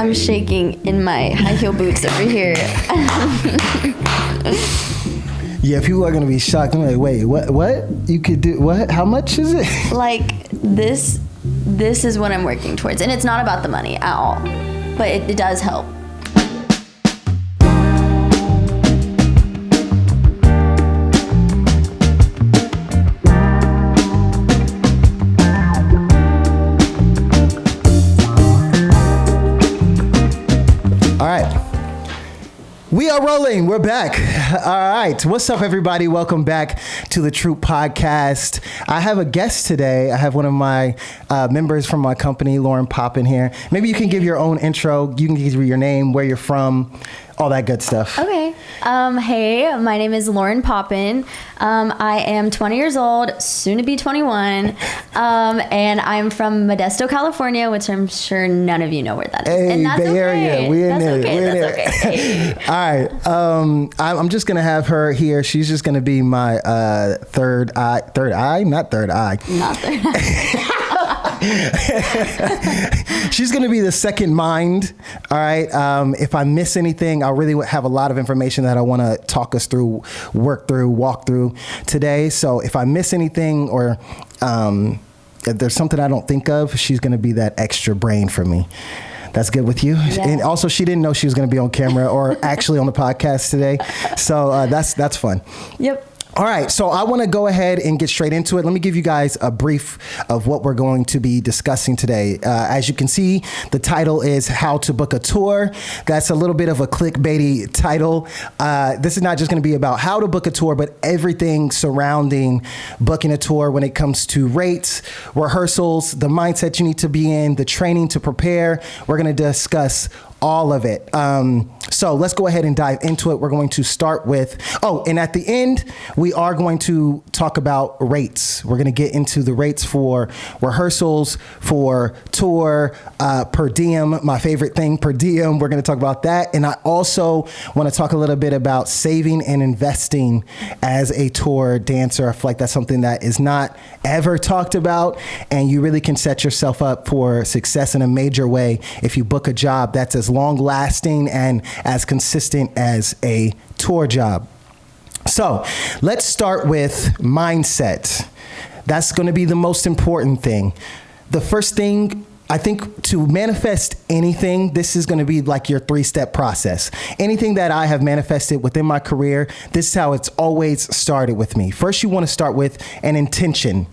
I'm shaking in my high heel boots over here. Yeah, people are gonna be shocked. I'm like, wait, what? You could do what? How much is it? Like this is what I'm working towards, and it's not about the money at all, but it does help. All right. We are rolling. We're back. All right. What's up, everybody? Welcome back to the Troupe podcast. I have a guest today. I have one of my members from my company, Lauren Pop, in here. Maybe you can give your own intro. You can give your name, where you're from, all that good stuff. Okay. Hey, my name is Lauren Poppin. I am 20 years old, soon to be 21. And I'm from Modesto, California, which I'm sure none of you know where that is. Hey, and that's Bay Area. okay. We in that's there. okay. We in That's there. okay. All right. I'm just going to have her here. She's just going to be my third eye. Third eye? Not third eye. Not third eye. She's going to be the second mind. All right. If I miss anything, I really have a lot of information that I want to talk us through, walk through today. So if I miss anything or if there's something I don't think of, she's going to be that extra brain for me. That's good with you. Yeah. And also, she didn't know she was going to be on camera or actually on the podcast today. So that's fun. Yep. All right, so I want to go ahead and get straight into it. Let me give you guys a brief of what we're going to be discussing today. As you can see, the title is How to Book a Tour. That's a little bit of a clickbaity title. This is not just going to be about how to book a tour, but everything surrounding booking a tour when it comes to rates, rehearsals, the mindset you need to be in, the training to prepare. We're going to discuss all of it. So let's go ahead and dive into it. We're going to start with, and at the end, we are going to talk about rates. We're going to get into the rates for rehearsals, for tour, per diem, my favorite thing, per diem. We're going to talk about that. And I also want to talk a little bit about saving and investing as a tour dancer. I feel like that's something that is not ever talked about, and you really can set yourself up for success in a major way if you book a job that's as long lasting and as consistent as a tour job. So let's start with mindset. That's going to be the most important thing. The first thing, I think, to manifest anything, this is going to be like your 3-step process. Anything that I have manifested within my career, this is how it's always started with me. First, you want to start with an intention.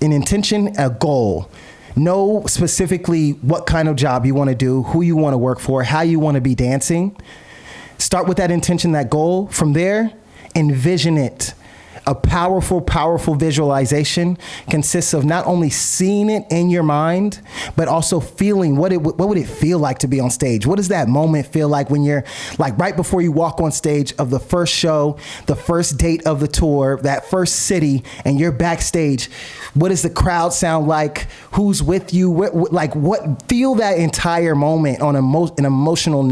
An intention, a goal. Know specifically what kind of job you want to do, who you want to work for, how you want to be dancing. Start with that intention, that goal. From there, envision it. A powerful, powerful visualization consists of not only seeing it in your mind, but also feeling what would it feel like to be on stage? What does that moment feel like when you're like right before you walk on stage of the first show, the first date of the tour, that first city, and you're backstage? What does the crowd sound like? Who's with you? What feel that entire moment on an emotional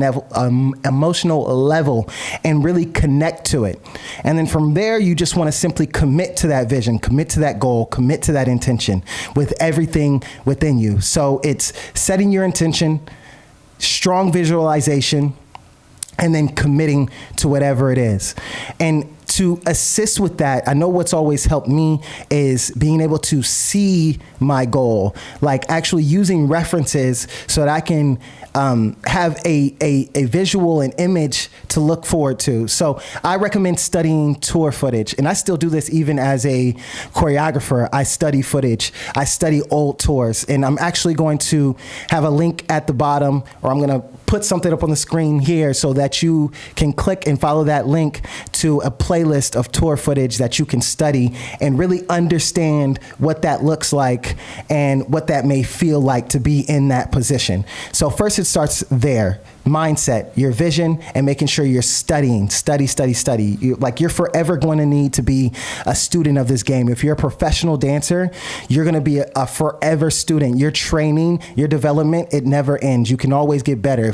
level and really connect to it. And then from there, you just want to simply commit to that vision, commit to that goal, commit to that intention with everything within you. So it's setting your intention, strong visualization, and then committing to whatever it is. And to assist with that, I know what's always helped me is being able to see my goal, like actually using references so that I can have a visual and image to look forward to. So I recommend studying tour footage, and I still do this even as a choreographer. I study footage, I study old tours, and I'm actually going to have a link at the bottom, or I'm going to put something up on the screen here so that you can click and follow that link to a playlist of tour footage that you can study and really understand what that looks like and what that may feel like to be in that position. So first it starts there. Mindset, your vision, and making sure you're studying, study. You're forever going to need to be a student of this game. If you're a professional dancer, you're going to be a forever student. Your training, your development, it never ends. You can always get better.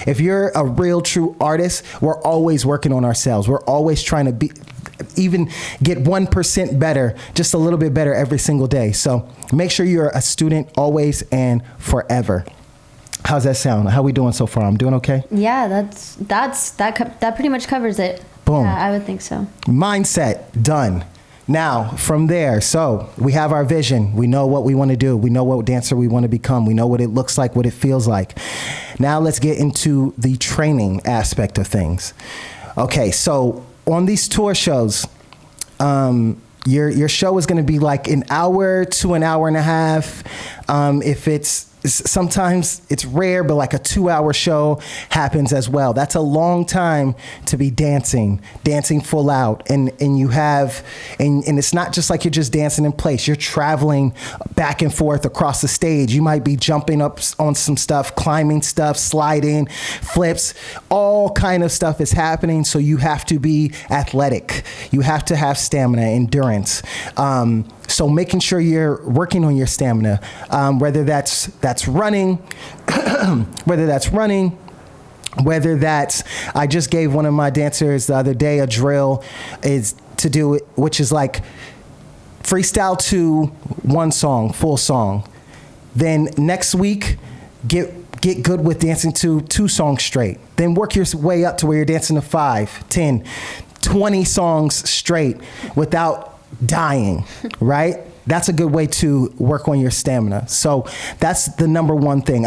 If you're a real true artist, we're always working on ourselves. We're always trying to even get 1% better, just a little bit better every single day. So make sure you're a student always and forever. How's that sound? How we doing so far? I'm doing okay? Yeah, that pretty much covers it. Boom. Yeah, I would think so. Mindset, done. Now, from there, so we have our vision. We know what we want to do. We know what dancer we want to become. We know what it looks like, what it feels like. Now let's get into the training aspect of things. Okay, so on these tour shows, your show is going to be like an hour to an hour and a half. If sometimes it's rare, but like a 2-hour show happens as well. That's a long time to be dancing full out. And it's not just like you're just dancing in place. You're traveling back and forth across the stage. You might be jumping up on some stuff, climbing stuff, sliding, flips, all kind of stuff is happening. So you have to be athletic. You have to have stamina, endurance. So making sure you're working on your stamina, whether that's running, whether that's, I just gave one of my dancers the other day a drill is to do it, which is like freestyle to one song, full song. Then next week, get good with dancing to 2 songs straight. Then work your way up to where you're dancing to 5, 10, 20 songs straight without dying, right? That's a good way to work on your stamina. So that's the number one thing.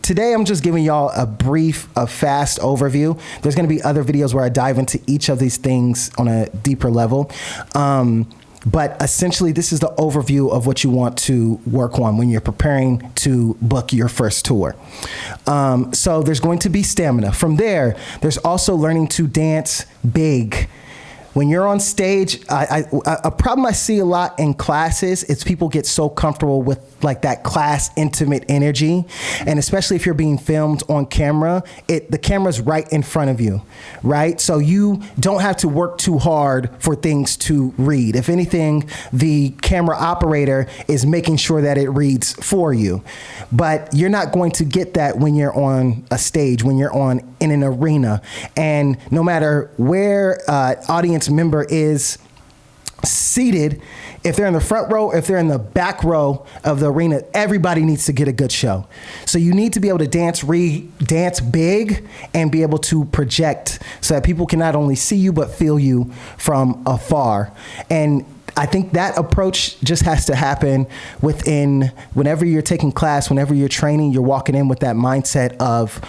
Today I'm just giving y'all a fast overview. There's gonna be other videos where I dive into each of these things on a deeper level. But essentially this is the overview of what you want to work on when you're preparing to book your first tour. So there's going to be stamina. From there, there's also learning to dance big. When you're on stage, a problem I see a lot in classes is people get so comfortable with like that class intimate energy. And especially if you're being filmed on camera, the camera's right in front of you, right? So you don't have to work too hard for things to read. If anything, the camera operator is making sure that it reads for you. But you're not going to get that when you're on a stage, when you're in an arena. And no matter where audience member is seated, if they're in the front row, if they're in the back row of the arena, everybody needs to get a good show. So you need to be able to dance big and be able to project so that people can not only see you, but feel you from afar. And I think that approach just has to happen whenever you're taking class, whenever you're training, you're walking in with that mindset of,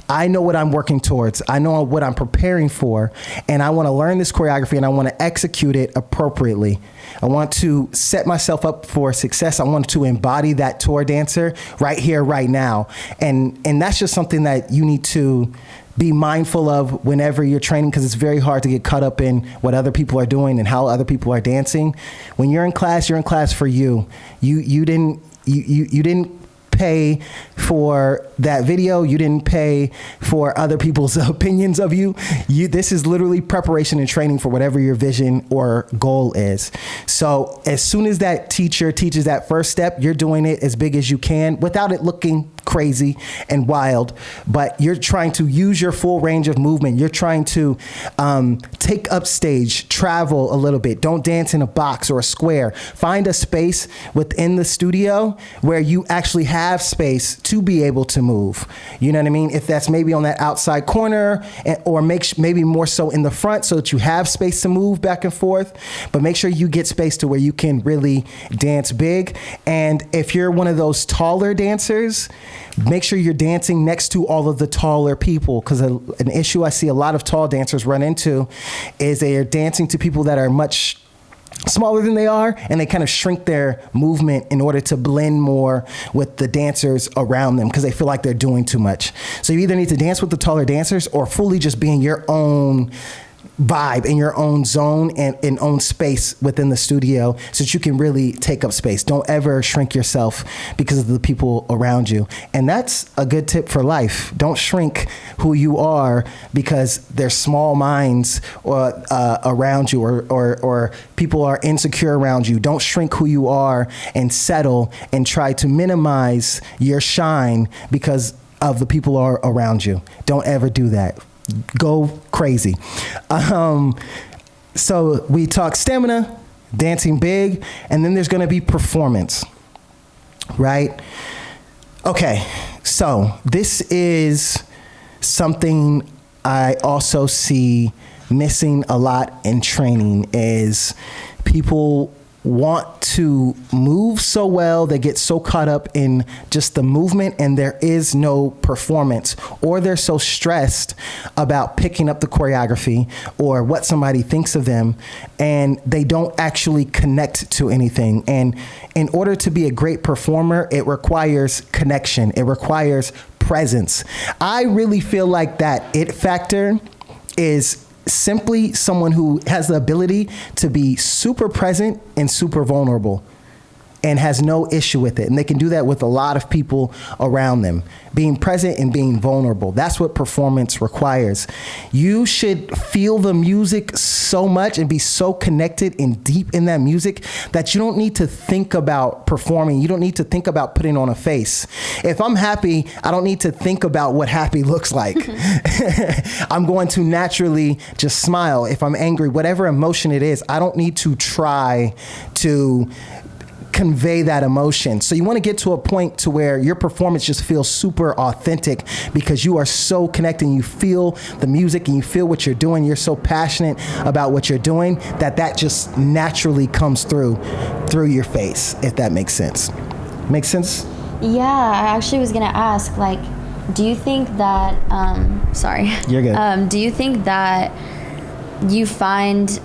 I know what I'm working towards. I know what I'm preparing for, and I want to learn this choreography and I want to execute it appropriately. I want to set myself up for success. I want to embody that tour dancer right here, right now. And that's just something that you need to be mindful of whenever you're training, because it's very hard to get caught up in what other people are doing and how other people are dancing. When you're in class for you. You didn't pay for that video. You didn't pay for other people's opinions of you. This is literally preparation and training for whatever your vision or goal is. So as soon as that teacher teaches that first step, you're doing it as big as you can without it looking crazy and wild, but you're trying to use your full range of movement. You're trying to take up stage, travel a little bit. Don't dance in a box or a square. Find a space within the studio where you actually have space to be able to move. You know what I mean? If that's maybe on that outside corner or maybe more so in the front so that you have space to move back and forth, but make sure you get space to where you can really dance big. And if you're one of those taller dancers, make sure you're dancing next to all of the taller people, because an issue I see a lot of tall dancers run into is they are dancing to people that are much smaller than they are, and they kind of shrink their movement in order to blend more with the dancers around them because they feel like they're doing too much. So you either need to dance with the taller dancers or fully just be in your own vibe, in your own zone and in own space within the studio so that you can really take up space. Don't ever shrink yourself because of the people around you. And that's a good tip for life. Don't shrink who you are because there's small minds around you or people are insecure around you. Don't shrink who you are and settle and try to minimize your shine because of the people are around you. Don't ever do that. Go crazy. So we talk stamina, dancing big, and then there's going to be performance, right? Okay, So this is something I also see missing a lot in training is people want to move so well, they get so caught up in just the movement and there is no performance, or they're so stressed about picking up the choreography or what somebody thinks of them, and they don't actually connect to anything. And in order to be a great performer, it requires connection, it requires presence. I really feel like that it factor is simply someone who has the ability to be super present and super vulnerable and has no issue with it. And they can do that with a lot of people around them. Being present and being vulnerable. That's what performance requires. You should feel the music so much and be so connected and deep in that music that you don't need to think about performing. You don't need to think about putting on a face. If I'm happy, I don't need to think about what happy looks like. I'm going to naturally just smile. If I'm angry, whatever emotion it is, I don't need to try to convey that emotion. So you want to get to a point to where your performance just feels super authentic because you are so connected and you feel the music and you feel what you're doing. You're so passionate about what you're doing that just naturally comes through your face, if that makes sense. Makes sense? Yeah, I actually was going to ask, like, do you think that, sorry. You're good. Do you think that you find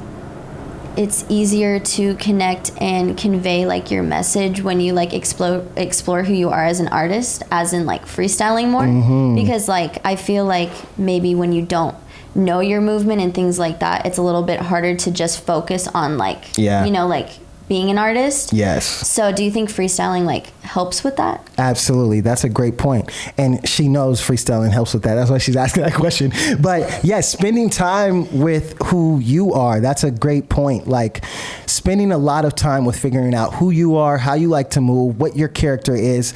it's easier to connect and convey like your message when you like explore who you are as an artist, as in like freestyling more? Mm-hmm. Because like I feel like maybe when you don't know your movement and things like that, it's a little bit harder to just focus on like, you know, like being an artist. Yes. So do you think freestyling like helps with that? Absolutely. That's a great point. And she knows freestyling helps with that. That's why she's asking that question. But yes, spending time with who you are, that's a great point. Like spending a lot of time with figuring out who you are, how you like to move, what your character is.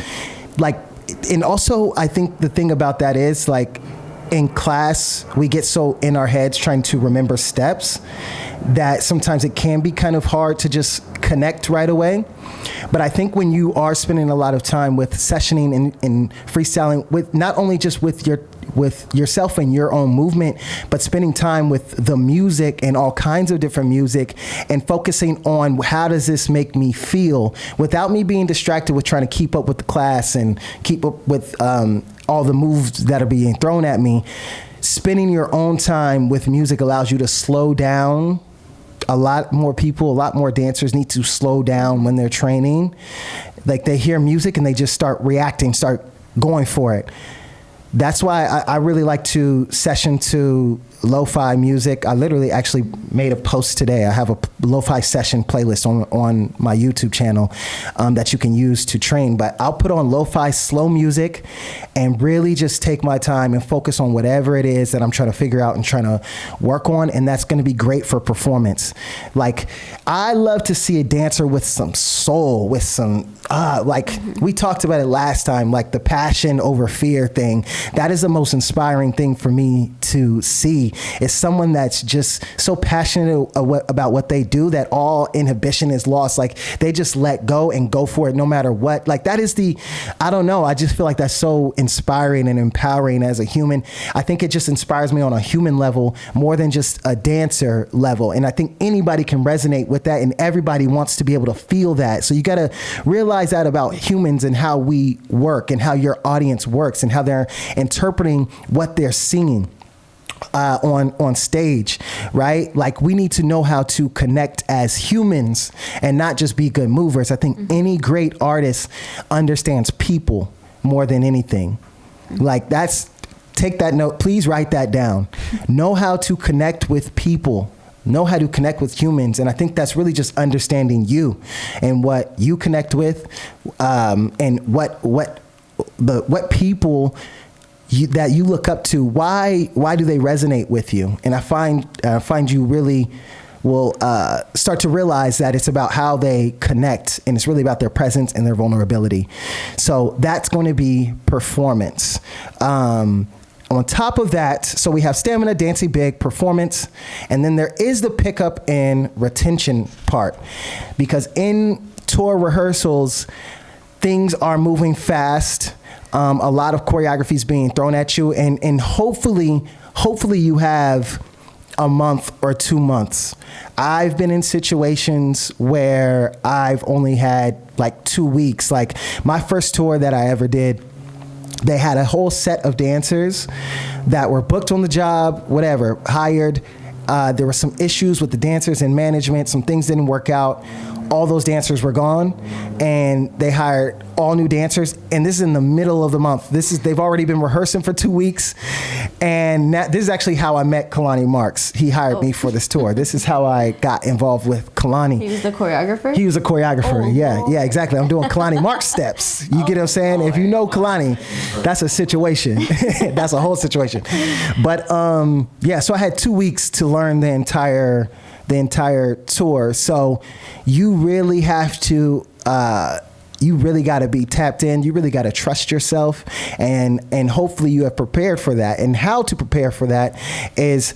Like, and also I think the thing about that is like in class, we get so in our heads trying to remember steps that sometimes it can be kind of hard to just connect right away. But I think when you are spending a lot of time with sessioning and freestyling, with not only just with yourself and your own movement, but spending time with the music and all kinds of different music and focusing on how does this make me feel without me being distracted with trying to keep up with the class and keep up with all the moves that are being thrown at me. Spending your own time with music allows you to slow down. A lot more dancers need to slow down when they're training. Like they hear music and they just start reacting, start going for it. That's why I really like to session to lo-fi music. I literally actually made a post today. I have a lo-fi session playlist on my YouTube channel that you can use to train. But I'll put on lo-fi slow music and really just take my time and focus on whatever it is that I'm trying to figure out and trying to work on. And that's going to be great for performance. Like I love to see a dancer with some soul, with some we talked about it last time, like the passion over fear thing. That is the most inspiring thing for me to see, is someone that's just so passionate about what they do that all inhibition is lost. Like they just let go and go for it no matter what. Like that is I don't know. I just feel like that's so inspiring and empowering as a human. I think it just inspires me on a human level more than just a dancer level. And I think anybody can resonate with that, and everybody wants to be able to feel that. So you got to realize that about humans and how we work and how your audience works and how they're interpreting what they're seeing on stage, right? Like we need to know how to connect as humans and not just be good movers. I think any great artist understands people more than anything. Like take that note, please write that down. Know how to connect with people. Know how to connect with humans. And I think that's really just understanding you and what you connect with, and what people that you look up to, why do they resonate with you? And I find you really will start to realize that it's about how they connect, and it's really about their presence and their vulnerability. So that's going to be performance. On top of that, so we have stamina, dancing big, performance, and then there is the pickup and retention part. Because in tour rehearsals, things are moving fast. A lot of choreography is being thrown at you, and hopefully you have a month or 2 months. I've been in situations where I've only had like 2 weeks. Like my first tour that I ever did, they had a whole set of dancers that were booked on the job, whatever, hired. There were some issues with the dancers and management. Some things didn't work out. All those dancers were gone, and they hired all new dancers. And this is in the middle of the month. They've already been rehearsing for 2 weeks, and this is actually how I met Kalani Marks. He hired me for this tour. This is how I got involved with Kalani. He was the choreographer? He was a choreographer. Yeah, exactly. I'm doing Kalani Marks steps. You get what I'm saying? If you know Kalani, that's a situation. That's a whole situation. But so I had 2 weeks to learn the entire tour. So you really have to, you really got to be tapped in. You really got to trust yourself, and hopefully you have prepared for that. And how to prepare for that is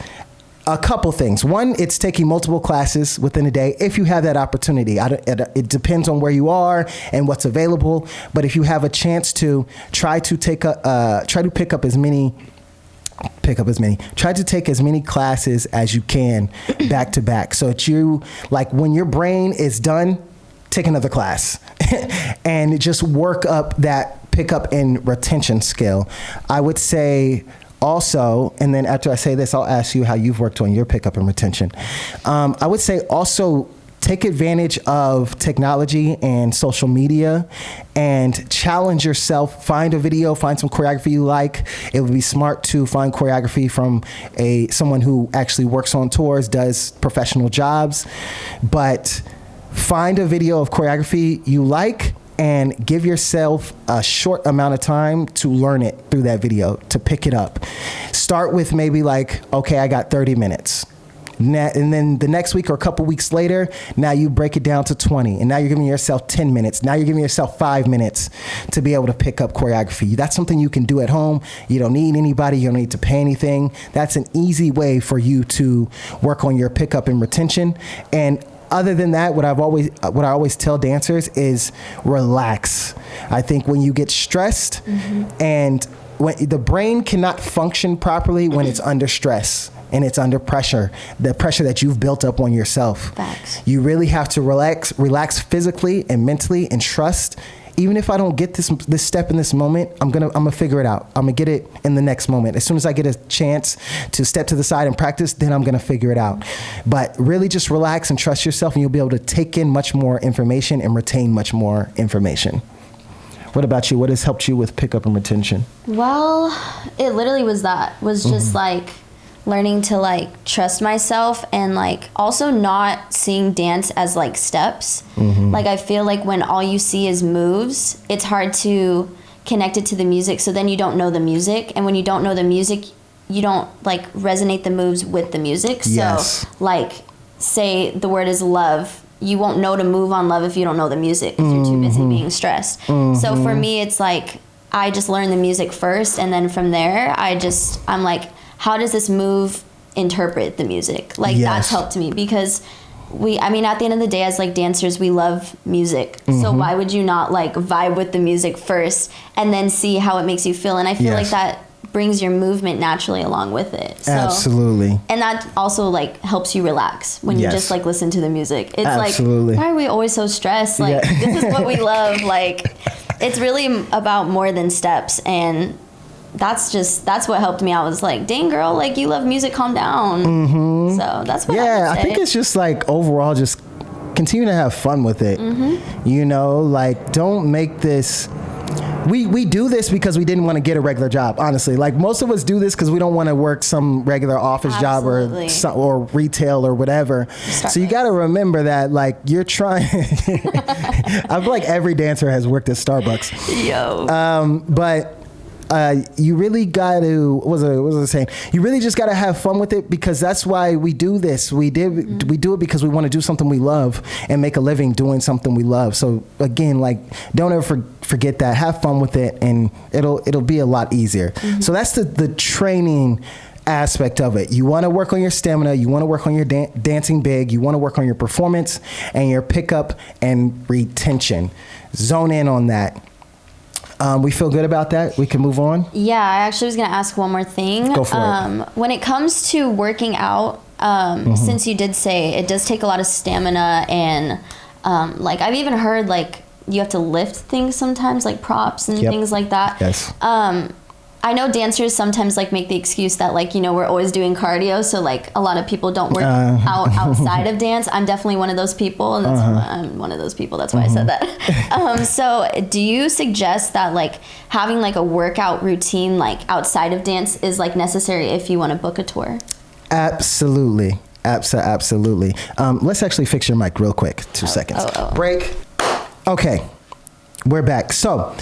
a couple things. One, it's taking multiple classes within a day if you have that opportunity. It depends on where you are and what's available. But if you have a chance to try to take as many classes as you can back to back. So that you, like, when your brain is done, take another class and just work up that pickup and retention skill. I would say also, and then after I say this, I'll ask you how you've worked on your pickup and retention. I would say also, take advantage of technology and social media and challenge yourself. Find a video, find some choreography you like. It would be smart to find choreography from someone who actually works on tours, does professional jobs. But find a video of choreography you like and give yourself a short amount of time to learn it through that video, to pick it up. Start with maybe like, okay, I got 30 minutes. And then the next week or a couple weeks later, now you break it down to 20. And now you're giving yourself 10 minutes. Now you're giving yourself 5 minutes to be able to pick up choreography. That's something you can do at home. You don't need anybody. You don't need to pay anything. That's an easy way for you to work on your pickup and retention. And other than that, what I always tell dancers is relax. I think when you get stressed and when the brain cannot function properly when it's under stress and it's under pressure, the pressure that you've built up on yourself. Facts. You really have to relax physically and mentally, and trust. Even if I don't get this step in this moment, I'm gonna figure it out. I'm gonna get it in the next moment. As soon as I get a chance to step to the side and practice, then I'm gonna figure it out. But really just relax and trust yourself, and you'll be able to take in much more information and retain much more information. What about you? What has helped you with pickup and retention? Well, it literally was just like learning to like trust myself, and like also not seeing dance as like steps. Like I feel like when all you see is moves, it's hard to connect it to the music. So then you don't know the music, and when you don't know the music, you don't like resonate the moves with the music. Yes. So like, say the word is love, you won't know to move on love if you don't know the music, because you're too busy being stressed. So for me, it's like I just learn the music first, and then from there I'm like, how does this move interpret the music? Like that's helped me, because at the end of the day, as like dancers, we love music. So why would you not like vibe with the music first and then see how it makes you feel? And I feel like that brings your movement naturally along with it. So, absolutely. And that also like helps you relax when you just like listen to the music. It's absolutely. Like, why are we always so stressed? Like this is what we love. Like it's really about more than steps, and that's what helped me. I was like, dang girl, like you love music, calm down. So that's what I think it's just like overall just continue to have fun with it. You know, like don't make this, we do this because we didn't want to get a regular job, honestly. Like most of us do this because we don't want to work some regular office job or retail or whatever. So you got to remember that like you're trying, I feel like every dancer has worked at Starbucks. But you really got to, what was I saying? You really just got to have fun with it, because that's why we do this. We do it because we want to do something we love and make a living doing something we love. So again, like don't ever forget that. Have fun with it, and it'll be a lot easier. So that's the training aspect of it. You want to work on your stamina, you want to work on your dancing big, you want to work on your performance and your pickup and retention. Zone in on that. We feel good about that. We can move on. Yeah, I actually was going to ask one more thing. Go for it. When it comes to working out, since you did say it does take a lot of stamina, and like I've even heard like you have to lift things sometimes, like props and things like that. Yes. I know dancers sometimes like make the excuse that like, you know, we're always doing cardio, so like a lot of people don't work out outside of dance. I'm definitely one of those people, and that's why I'm one of those people. That's why I said that. So do you suggest that like having like a workout routine like outside of dance is like necessary if you want to book a tour? Absolutely. Absolutely. Let's actually fix your mic real quick. 2 seconds. Break. Okay. We're back. So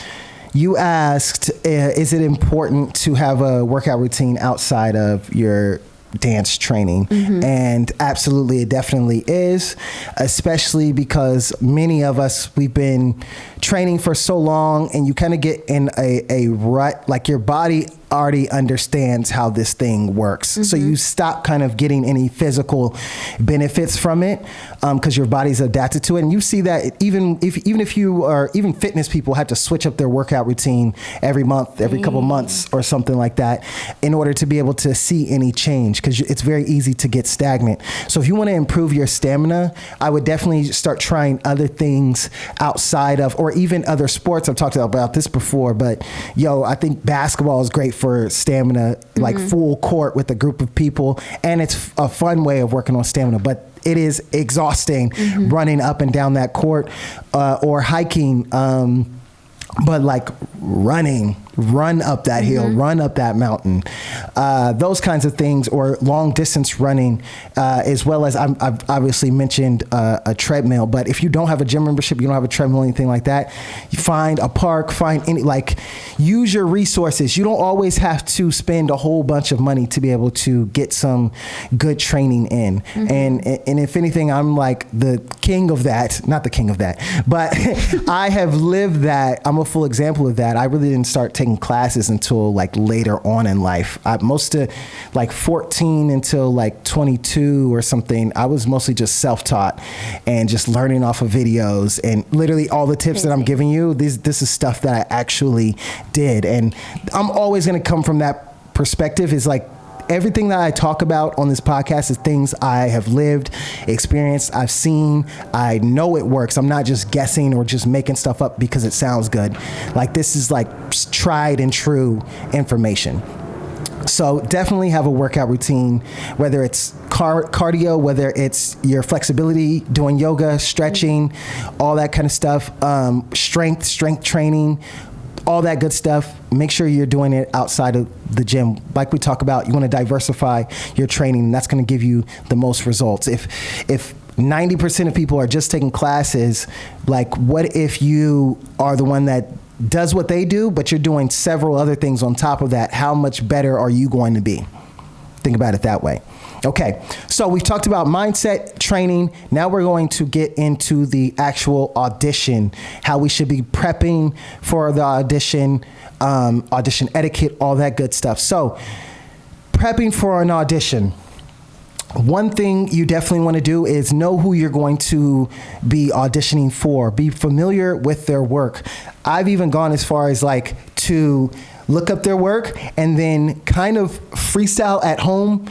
you asked, is it important to have a workout routine outside of your dance training? And absolutely, it definitely is, especially because many of us, we've been training for so long, and you kind of get in a rut, like your body already understands how this thing works. So you stop kind of getting any physical benefits from it because your body's adapted to it. And you see that even if you are, even fitness people have to switch up their workout routine every month, every couple months or something like that in order to be able to see any change, because it's very easy to get stagnant. So if you want to improve your stamina, I would definitely start trying other things outside of, or even other sports. I've talked about this before, but I think basketball is great for stamina, like full court with a group of people, and it's a fun way of working on stamina, but it is exhausting running up and down that court or hiking, but like run up that hill, run up that mountain, those kinds of things, or long distance running, as well as I've obviously mentioned a treadmill. But if you don't have a gym membership, you don't have a treadmill, anything like that, you find a park, use your resources. You don't always have to spend a whole bunch of money to be able to get some good training in. And if anything, I'm like the king of that, not the king of that, but I have lived that. I'm a full example of that. I really didn't start taking classes until like later on in life. Most of like 14 until like 22 or something, I was mostly just self-taught and just learning off of videos, and literally all the tips that I'm giving you, this is stuff that I actually did. And I'm always going to come from that perspective, is like everything that I talk about on this podcast is things I have lived, experienced, I've seen. I know it works. I'm not just guessing or just making stuff up because it sounds good. Like, this is like tried and true information. So definitely have a workout routine, whether it's cardio, whether it's your flexibility, doing yoga, stretching, all that kind of stuff, strength training, all that good stuff. Make sure you're doing it outside of the gym. Like we talk about, you want to diversify your training, and that's going to give you the most results. If 90% of people are just taking classes, like, what if you are the one that does what they do, but you're doing several other things on top of that? How much better are you going to be? Think about it that way. Okay, so we've talked about mindset training. Now we're going to get into the actual audition, how we should be prepping for the audition, audition etiquette, all that good stuff. So prepping for an audition. One thing you definitely want to do is know who you're going to be auditioning for. Be familiar with their work. I've even gone as far as like to look up their work and then kind of freestyle at home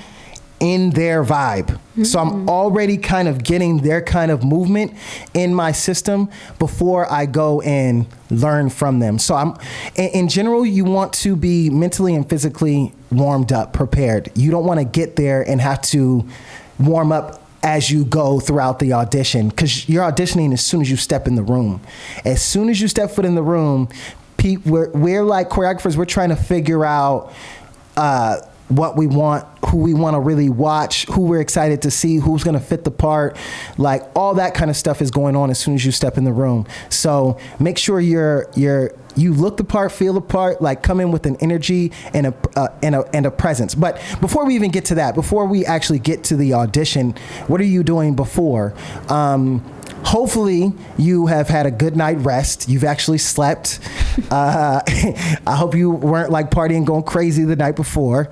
in their vibe. So I'm already kind of getting their kind of movement in my system before I go and learn from them. So in general, you want to be mentally and physically warmed up, prepared. You don't want to get there and have to warm up as you go throughout the audition, because you're auditioning as soon as you step in the room. As soon as you step foot in the room, we're like choreographers, we're trying to figure out what we want, who we want to really watch, who we're excited to see, who's going to fit the part. Like, all that kind of stuff is going on as soon as you step in the room. So make sure you look the part, feel the part, like come in with an energy and a presence. But before we even get to that, before we actually get to the audition, what are you doing before? hopefully you have had a good night rest. You've actually slept. I hope you weren't like partying, going crazy the night before.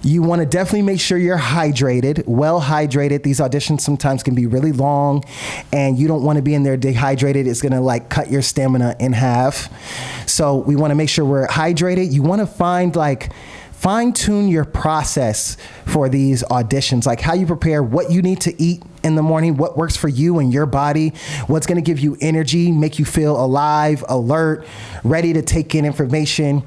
You want to definitely make sure you're hydrated, well hydrated. These auditions sometimes can be really long, and you don't want to be in there dehydrated. It's going to like cut your stamina in half. So we want to make sure we're hydrated. You want to fine tune your process for these auditions, like how you prepare, what you need to eat in the morning, what works for you and your body, what's going to give you energy, make you feel alive, alert, ready to take in information,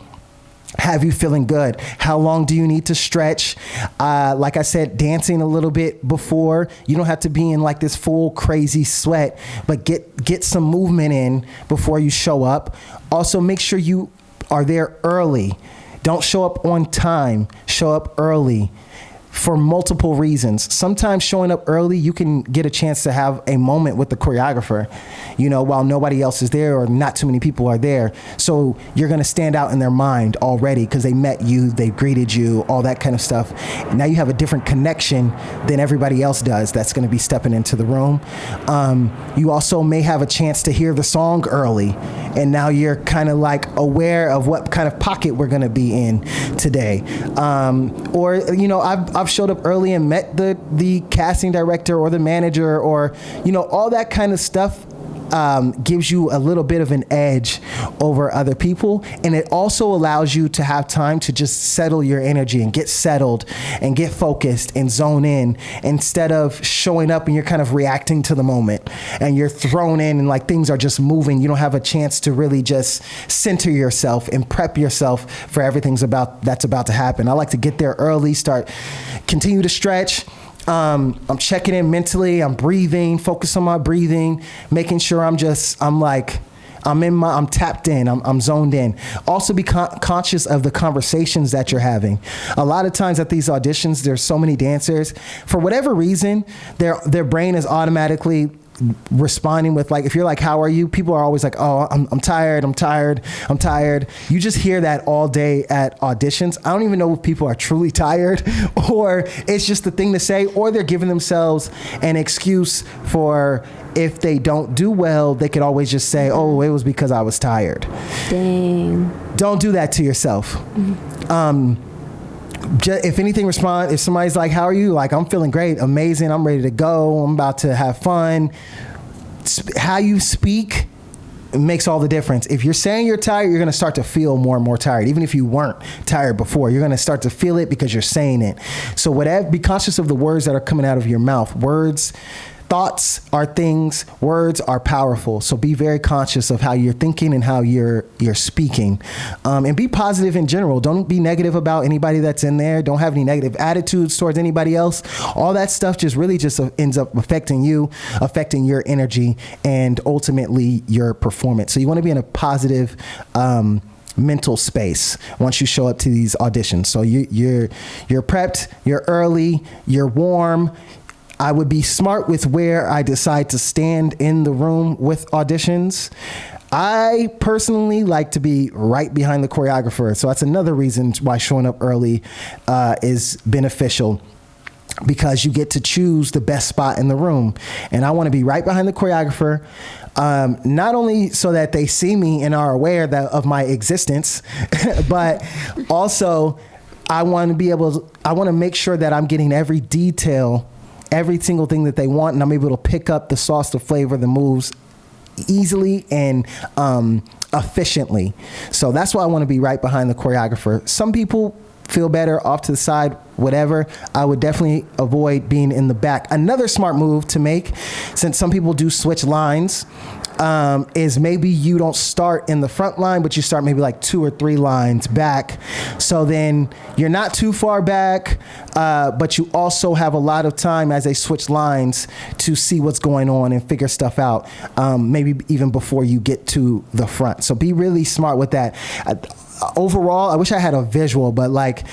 have you feeling good. How long do you need to stretch? Like I said, dancing a little bit before. You don't have to be in like this full crazy sweat, but get some movement in before you show up. Also, make sure you are there early. Don't show up on time. Show up early for multiple reasons. Sometimes showing up early, you can get a chance to have a moment with the choreographer, while nobody else is there or not too many people are there. So you're going to stand out in their mind already because they met you, they greeted you, all that kind of stuff. And now you have a different connection than everybody else does that's going to be stepping into the room. You also may have a chance to hear the song early, and now you're kind of like aware of what kind of pocket we're going to be in today. I've showed up early and met the casting director or the manager or, all that kind of stuff. Gives you a little bit of an edge over other people, and it also allows you to have time to just settle your energy and get settled and get focused and zone in, instead of showing up and you're kind of reacting to the moment and you're thrown in and like things are just moving. You don't have a chance to really just center yourself and prep yourself for everything's that's about to happen. I like to get there early, continue to stretch. I'm checking in mentally. I'm breathing, focus on my breathing, making sure I'm tapped in, I'm zoned in. Also be conscious of the conversations that you're having. A lot of times at these auditions, there's so many dancers, for whatever reason, their brain is automatically responding with like, if you're like, how are you? People are always like, oh, I'm tired. You just hear that all day at auditions. I don't even know if people are truly tired or it's just the thing to say, or they're giving themselves an excuse for if they don't do well, they could always just say, oh, it was because I was tired. Dang. Don't do that to yourself. If anything, respond. If somebody's like, how are you? Like, I'm feeling great, amazing, I'm ready to go, I'm about to have fun. How you speak makes all the difference. If you're saying you're tired, you're going to start to feel more and more tired. Even if you weren't tired before, you're going to start to feel it because you're saying it. So be conscious of the words that are coming out of your mouth. Thoughts are things, words are powerful. So be very conscious of how you're thinking and how you're speaking. And be positive in general. Don't be negative about anybody that's in there. Don't have any negative attitudes towards anybody else. All that stuff just ends up affecting you, affecting your energy, and ultimately your performance. So you want to be in a positive mental space once you show up to these auditions. So you're prepped, you're early, you're warm. I would be smart with where I decide to stand in the room with auditions. I personally like to be right behind the choreographer. So that's another reason why showing up early is beneficial, because you get to choose the best spot in the room. And I want to be right behind the choreographer, not only so that they see me and are aware of my existence, but also I want to make sure that I'm getting every detail, every single thing that they want, and I'm able to pick up the sauce, the flavor, the moves easily and efficiently. So that's why I want to be right behind the choreographer. Some people feel better off to the side, whatever. I would definitely avoid being in the back. Another smart move to make, since some people do switch lines, is maybe you don't start in the front line, but you start maybe like 2 or 3 lines back. So then you're not too far back, but you also have a lot of time as they switch lines to see what's going on and figure stuff out, maybe even before you get to the front. So be really smart with that. Overall, I wish I had a visual, but like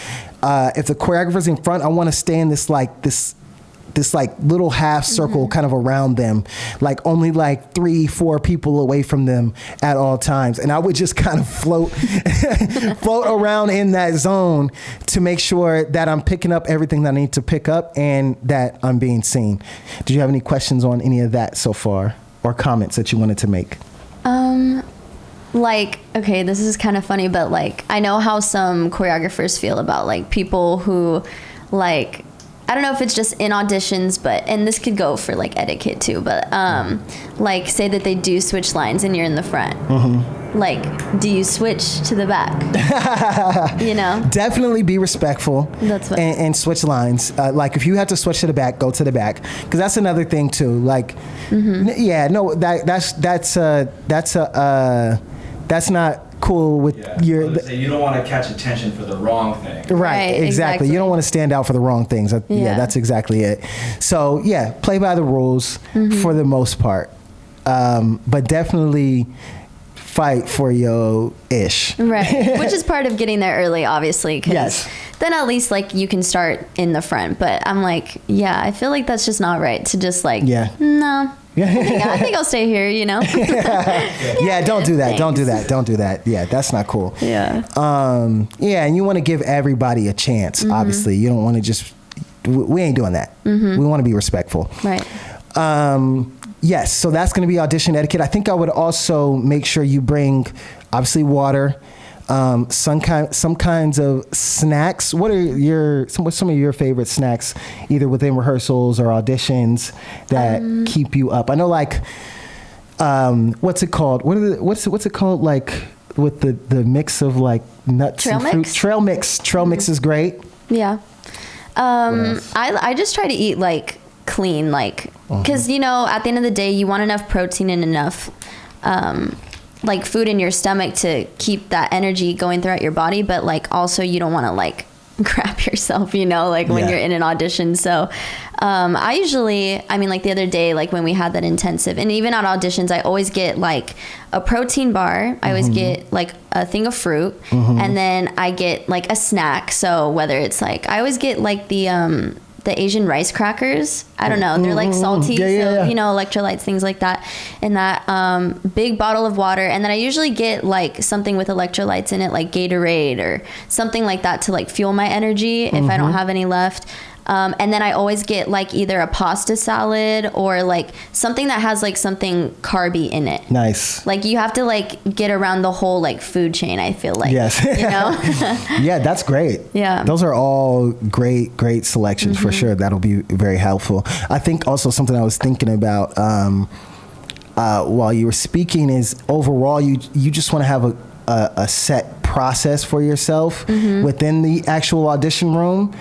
if the choreographer's in front, I want to stay in this this like little half circle kind of around them, like only like 3-4 people away from them at all times. And I would just kind of float around in that zone to make sure that I'm picking up everything that I need to pick up and that I'm being seen. Did you have any questions on any of that so far, or comments that you wanted to make? Like, okay, this is kind of funny, but like, I know how some choreographers feel about like people who like, I don't know if it's just in auditions, but, and this could go for like etiquette too, but like say that they do switch lines and you're in the front. Like, do you switch to the back? You know? Definitely be respectful. That's what, and switch lines. Like if you have to switch to the back, go to the back. Because that's another thing too. Like, yeah, no, that's not cool with your. You don't want to catch attention for the wrong thing. Right, exactly. You don't want to stand out for the wrong things. Yeah, that's exactly it. So yeah, play by the rules for the most part, but definitely fight for your ish. Right, which is part of getting there early, obviously. Yes. Then at least like you can start in the front. But I'm like, yeah, I feel like that's just not right to just like, no. I think I'll stay here, you know? Yeah, don't do that. Thanks. Don't do that. Don't do that. Yeah, that's not cool. Yeah. Yeah, and you want to give everybody a chance, obviously. You don't want to just, we ain't doing that. We want to be respectful. Right. Yes, so that's going to be audition etiquette. I think I would also make sure you bring, obviously, water, some kinds of snacks. What are some of your favorite snacks, either within rehearsals or auditions, that keep you up? I know, like, what's it called? What's it called? Like with the mix of like nuts and fruit. Trail mix. Trail mix is great. Yeah. I just try to eat like clean, like, because you know, at the end of the day, you want enough protein and enough like food in your stomach to keep that energy going throughout your body, but like also you don't want to like crap yourself, you know, like when you're in an audition. So I usually, I mean, like the other day, like when we had that intensive, and even at auditions, I always get like a protein bar. I always get like a thing of fruit, and then I get like a snack. So whether it's like, I always get like the Asian rice crackers. I don't know. They're like salty, so, you know, electrolytes, things like that. And that big bottle of water. And then I usually get like something with electrolytes in it, like Gatorade or something like that to like fuel my energy if I don't have any left. And then I always get like either a pasta salad or like something that has like something carby in it. Nice. Like you have to like get around the whole like food chain, I feel like. Yes. You know? Yeah, that's great. Yeah. Those are all great selections for sure. That'll be very helpful. I think also something I was thinking about while you were speaking is overall you just want to have a set process for yourself within the actual audition room.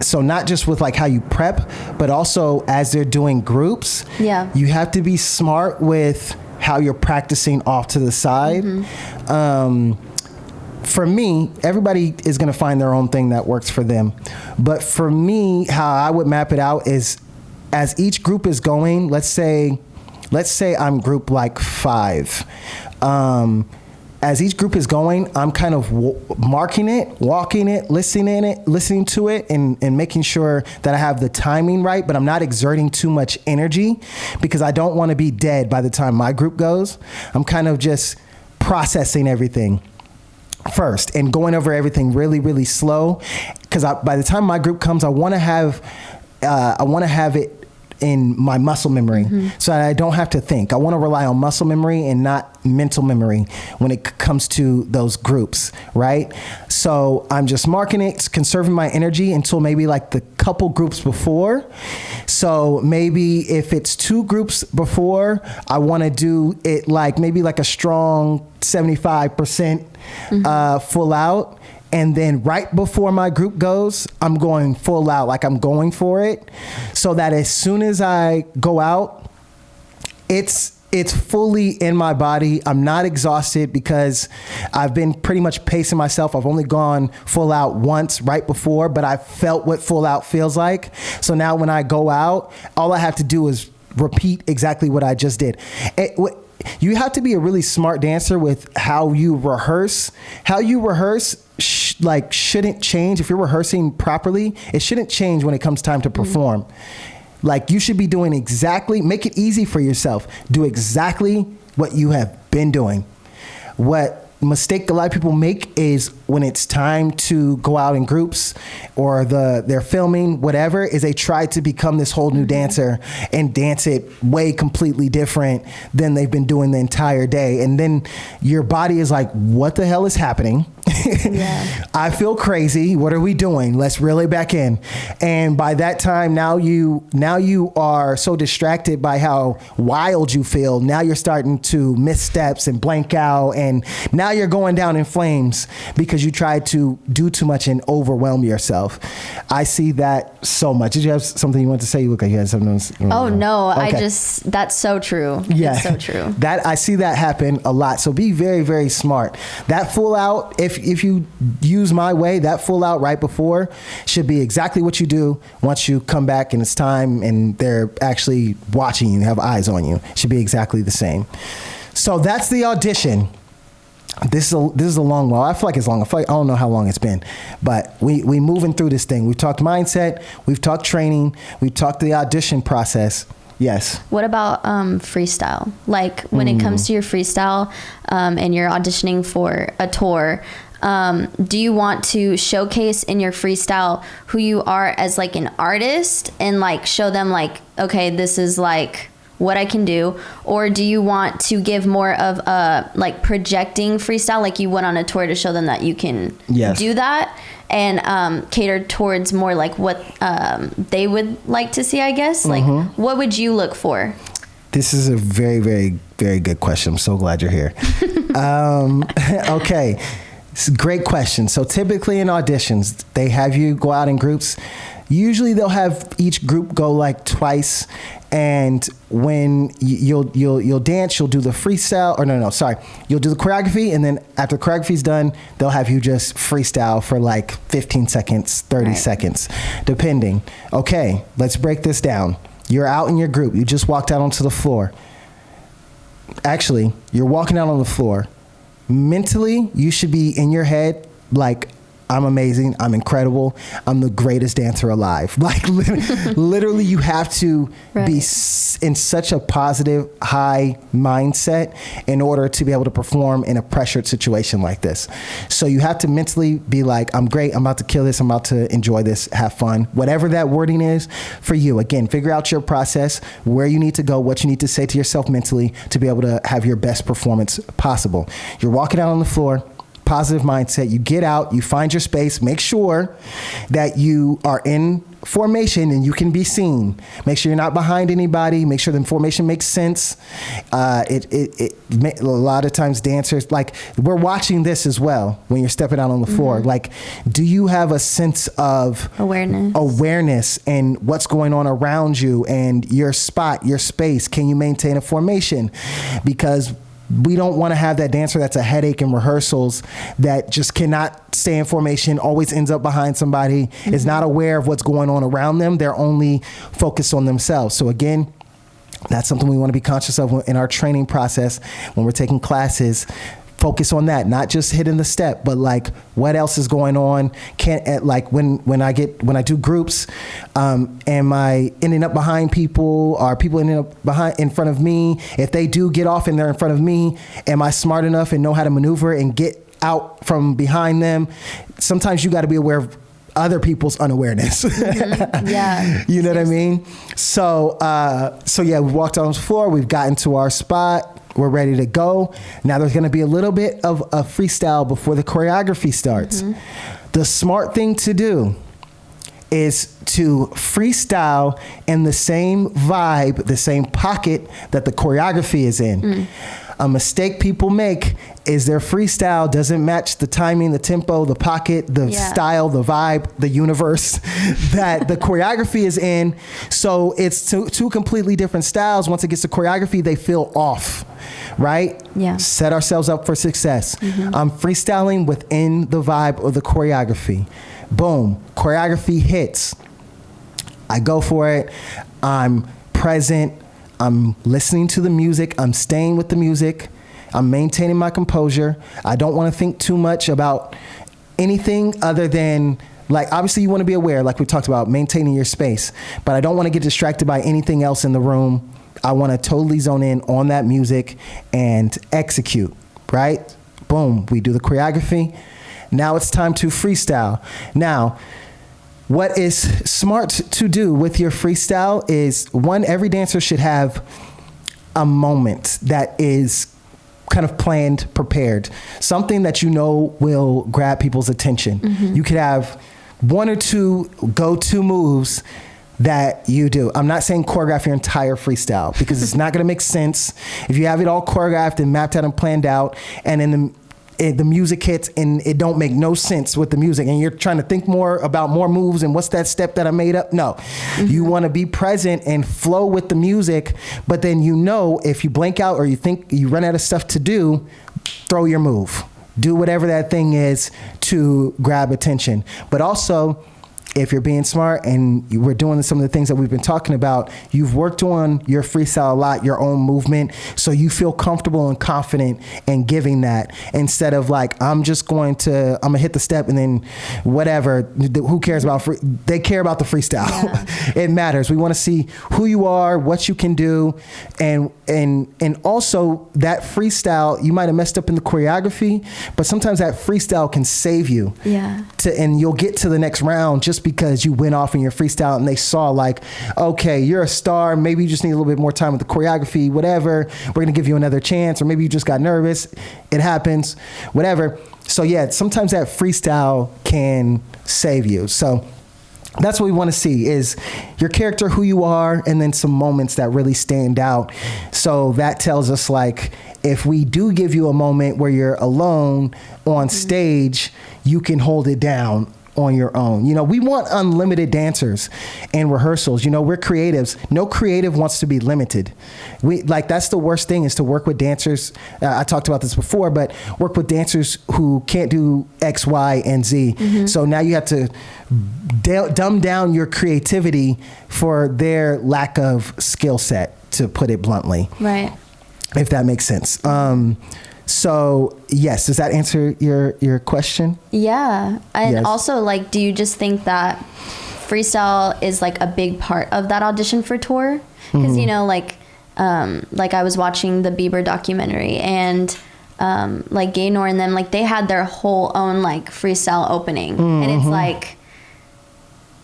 So not just with like how you prep, but also as they're doing groups, you have to be smart with how you're practicing off to the side. For me, everybody is going to find their own thing that works for them. But for me, how I would map it out is as each group is going, let's say I'm group like 5. As each group is going, I'm kind of marking it, walking it, listening to it, and making sure that I have the timing right, but I'm not exerting too much energy because I don't want to be dead by the time my group goes. I'm kind of just processing everything first and going over everything really, really slow because by the time my group comes, I want to have it in my muscle memory so that I don't have to think. I want to rely on muscle memory and not mental memory when it comes to those groups, right? So I'm just marking it, conserving my energy until maybe like the couple groups before. So maybe if it's 2 groups before, I want to do it like maybe like a strong 75% full out. And then right before my group goes, I'm going full out, like I'm going for it, so that as soon as I go out, it's fully in my body. I'm not exhausted because I've been pretty much pacing myself. I've only gone full out once right before, but I felt what full out feels like. So now when I go out, all I have to do is repeat exactly what I just did. You have to be a really smart dancer with how you rehearse. How you rehearse shouldn't change. If you're rehearsing properly, it shouldn't change when it comes time to perform. Like, you should be doing make it easy for yourself. Do exactly what you have been doing. What mistake a lot of people make is when it's time to go out in groups or they're filming, whatever, is they try to become this whole new dancer and dance it way completely different than they've been doing the entire day. And then your body is like, what the hell is happening? Yeah. I feel crazy. What are we doing? Let's reel it back in. And by that time, now you are so distracted by how wild you feel. Now you're starting to miss steps and blank out. And now you're going down in flames because you tried to do too much and overwhelm yourself. I see that so much. Did you have something you want to say? You look like you had something else. Oh, no. Okay. That's so true. Yeah. It's so true. I see that happen a lot. So be very, very smart. That full out, if you use my way, that full out right before should be exactly what you do once you come back and it's time and they're actually watching you, have eyes on you. It should be exactly the same. So that's the audition. This is a long while. I feel like it's long. I don't know how long it's been, but we moving through this thing. We've talked mindset, we've talked training, we've talked the audition process. Yes. What about freestyle? Like, when it comes to your freestyle and you're auditioning for a tour, do you want to showcase in your freestyle who you are as like an artist and like show them like, okay, this is like what I can do? Or do you want to give more of a like projecting freestyle, like you went on a tour to show them that you can do that, and cater towards more like what they would like to see, I guess? Like, what would you look for? This is a very, very, very good question. I'm so glad you're here. Okay. It's a great question. So typically in auditions, they have you go out in groups. Usually they'll have each group go like twice, and when you'll dance, you'll do the freestyle, you'll do the choreography, and then after the choreography's done, they'll have you just freestyle for like 15 seconds, 30 seconds, depending. Okay, let's break this down. You're out in your group. You just walked out onto the floor. Actually, you're walking out on the floor. Mentally, you should be in your head like, I'm amazing, I'm incredible, I'm the greatest dancer alive. Like, literally, you have to be in such a positive, high mindset in order to be able to perform in a pressured situation like this. So you have to mentally be like, I'm great, I'm about to kill this, I'm about to enjoy this, have fun. Whatever that wording is for you. Again, figure out your process, where you need to go, what you need to say to yourself mentally to be able to have your best performance possible. You're walking out on the floor, positive mindset. You get out, you find your space, make sure that you are in formation and you can be seen. Make sure you're not behind anybody. Make sure the formation makes sense. A lot of times dancers, like, we're watching this as well when you're stepping out on the floor. Like, do you have a sense of awareness and what's going on around you and your spot, your space? Can you maintain a formation? Because we don't want to have that dancer that's a headache in rehearsals, that just cannot stay in formation, always ends up behind somebody, is not aware of what's going on around them. They're only focused on themselves. So again, that's something we want to be conscious of in our training process when we're taking classes. Focus on that, not just hitting the step, but like, what else is going on? Like when I do groups, am I ending up behind people? Are people ending up in front of me? If they do get off and they're in front of me, am I smart enough and know how to maneuver and get out from behind them? Sometimes you got to be aware of other people's unawareness. Yeah. You know what I mean? So yeah, we walked on the floor, we've gotten to our spot. We're ready to go. Now there's going to be a little bit of a freestyle before the choreography starts. The smart thing to do is to freestyle in the same vibe, the same pocket that the choreography is in. A mistake people make is their freestyle doesn't match the timing, the tempo, the pocket, the style, the vibe, the universe that the choreography is in. So it's two completely different styles. Once it gets to choreography, they feel off, right? Yeah. Set ourselves up for success. I'm freestyling within the vibe of the choreography. Boom, choreography hits. I go for it. I'm present. I'm listening to the music. I'm staying with the music. I'm maintaining my composure. I don't want to think too much about anything other than, like, obviously you want to be aware, like we talked about, maintaining your space, but I don't want to get distracted by anything else in the room. I want to totally zone in on that music and execute, right? Boom, we do the choreography. Now it's time to freestyle. Now, what is smart to do with your freestyle is, one, every dancer should have a moment that is kind of planned, prepared, something that you know will grab people's attention. You could have one or two go-to moves that you do. I'm not saying choreograph your entire freestyle, because it's not going to make sense if you have it all choreographed and mapped out and planned out, and then the music hits and it don't make no sense with the music, and you're trying to think more about more moves and what's that step that I made up. No, you want to be present and flow with the music, but then, you know, if you blank out or you think you run out of stuff to do, throw your move. Do whatever that thing is to grab attention. But also, if you're being smart and we're doing some of the things that we've been talking about, you've worked on your freestyle a lot, your own movement, so you feel comfortable and confident in giving that, instead of like, I'm gonna hit the step and then whatever. Who cares about they care about the freestyle. Yeah. It matters. We want to see who you are, what you can do, and also that freestyle, you might have messed up in the choreography, but sometimes that freestyle can save you. Yeah. And you'll get to the next round just because you went off in your freestyle and they saw, like, okay, you're a star, maybe you just need a little bit more time with the choreography, whatever, we're gonna give you another chance, or maybe you just got nervous, it happens, whatever. So yeah, sometimes that freestyle can save you. So that's what we want to see, is your character, who you are, and then some moments that really stand out. So that tells us, like, if we do give you a moment where you're alone on stage, you can hold it down on your own. You know, we want unlimited dancers in rehearsals. You know, we're creatives. No creative wants to be limited. That's the worst thing, is to work with dancers. I talked about this before, but work with dancers who can't do X, Y, and Z. So now you have to dumb down your creativity for their lack of skill set, to put it bluntly. Right. If that makes sense. So yes, does that answer your question? Yeah. And Yes. also, like, do you just think that freestyle is like a big part of that audition for tour? Because, you know, like I was watching the Bieber documentary, and like Gaynor and them, like, they had their whole own like freestyle opening. And it's like,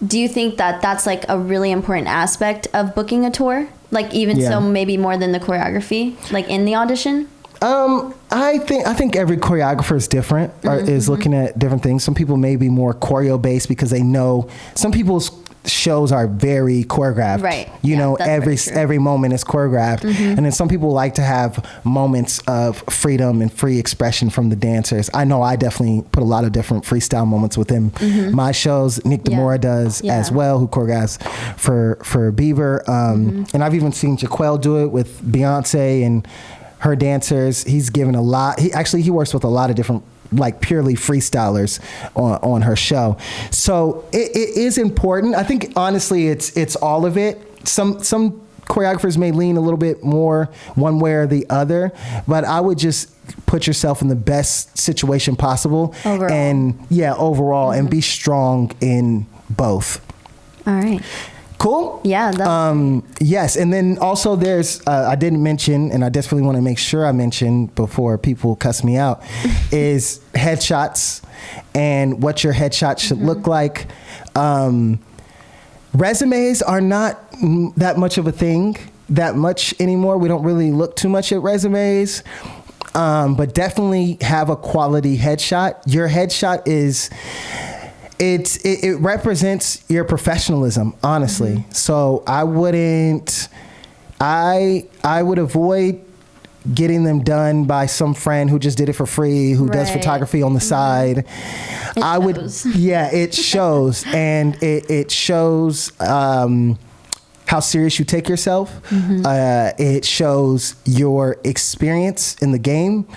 do you think that that's like a really important aspect of booking a tour? Like, even so, maybe more than the choreography, like in the audition? I think every choreographer is different, or is looking at different things. Some people may be more choreo based because they know some people's shows are very choreographed. Right. You know, every moment is choreographed. And then some people like to have moments of freedom and free expression from the dancers. I know I definitely put a lot of different freestyle moments within my shows. Nick Demora does as well, who choreographs for Bieber. And I've even seen Jaquel do it with Beyonce and her dancers. He's given a lot. He works with a lot of different, like, purely freestylers on her show. So it is important. I think honestly it's all of it. Some choreographers may lean a little bit more one way or the other, but I would just put yourself in the best situation possible overall. And be strong in both. All right. Cool? Yeah. Yes. And then also there's, I didn't mention, and I desperately want to make sure I mention before people cuss me out, is headshots and what your headshot should look like. Resumes are not that much of a thing that much anymore. We don't really look too much at resumes. But definitely have a quality headshot. Your headshot is... It represents your professionalism, honestly. So I would avoid getting them done by some friend who just did it for free, who does photography on the side. It shows. And it shows how serious you take yourself. It shows your experience in the game.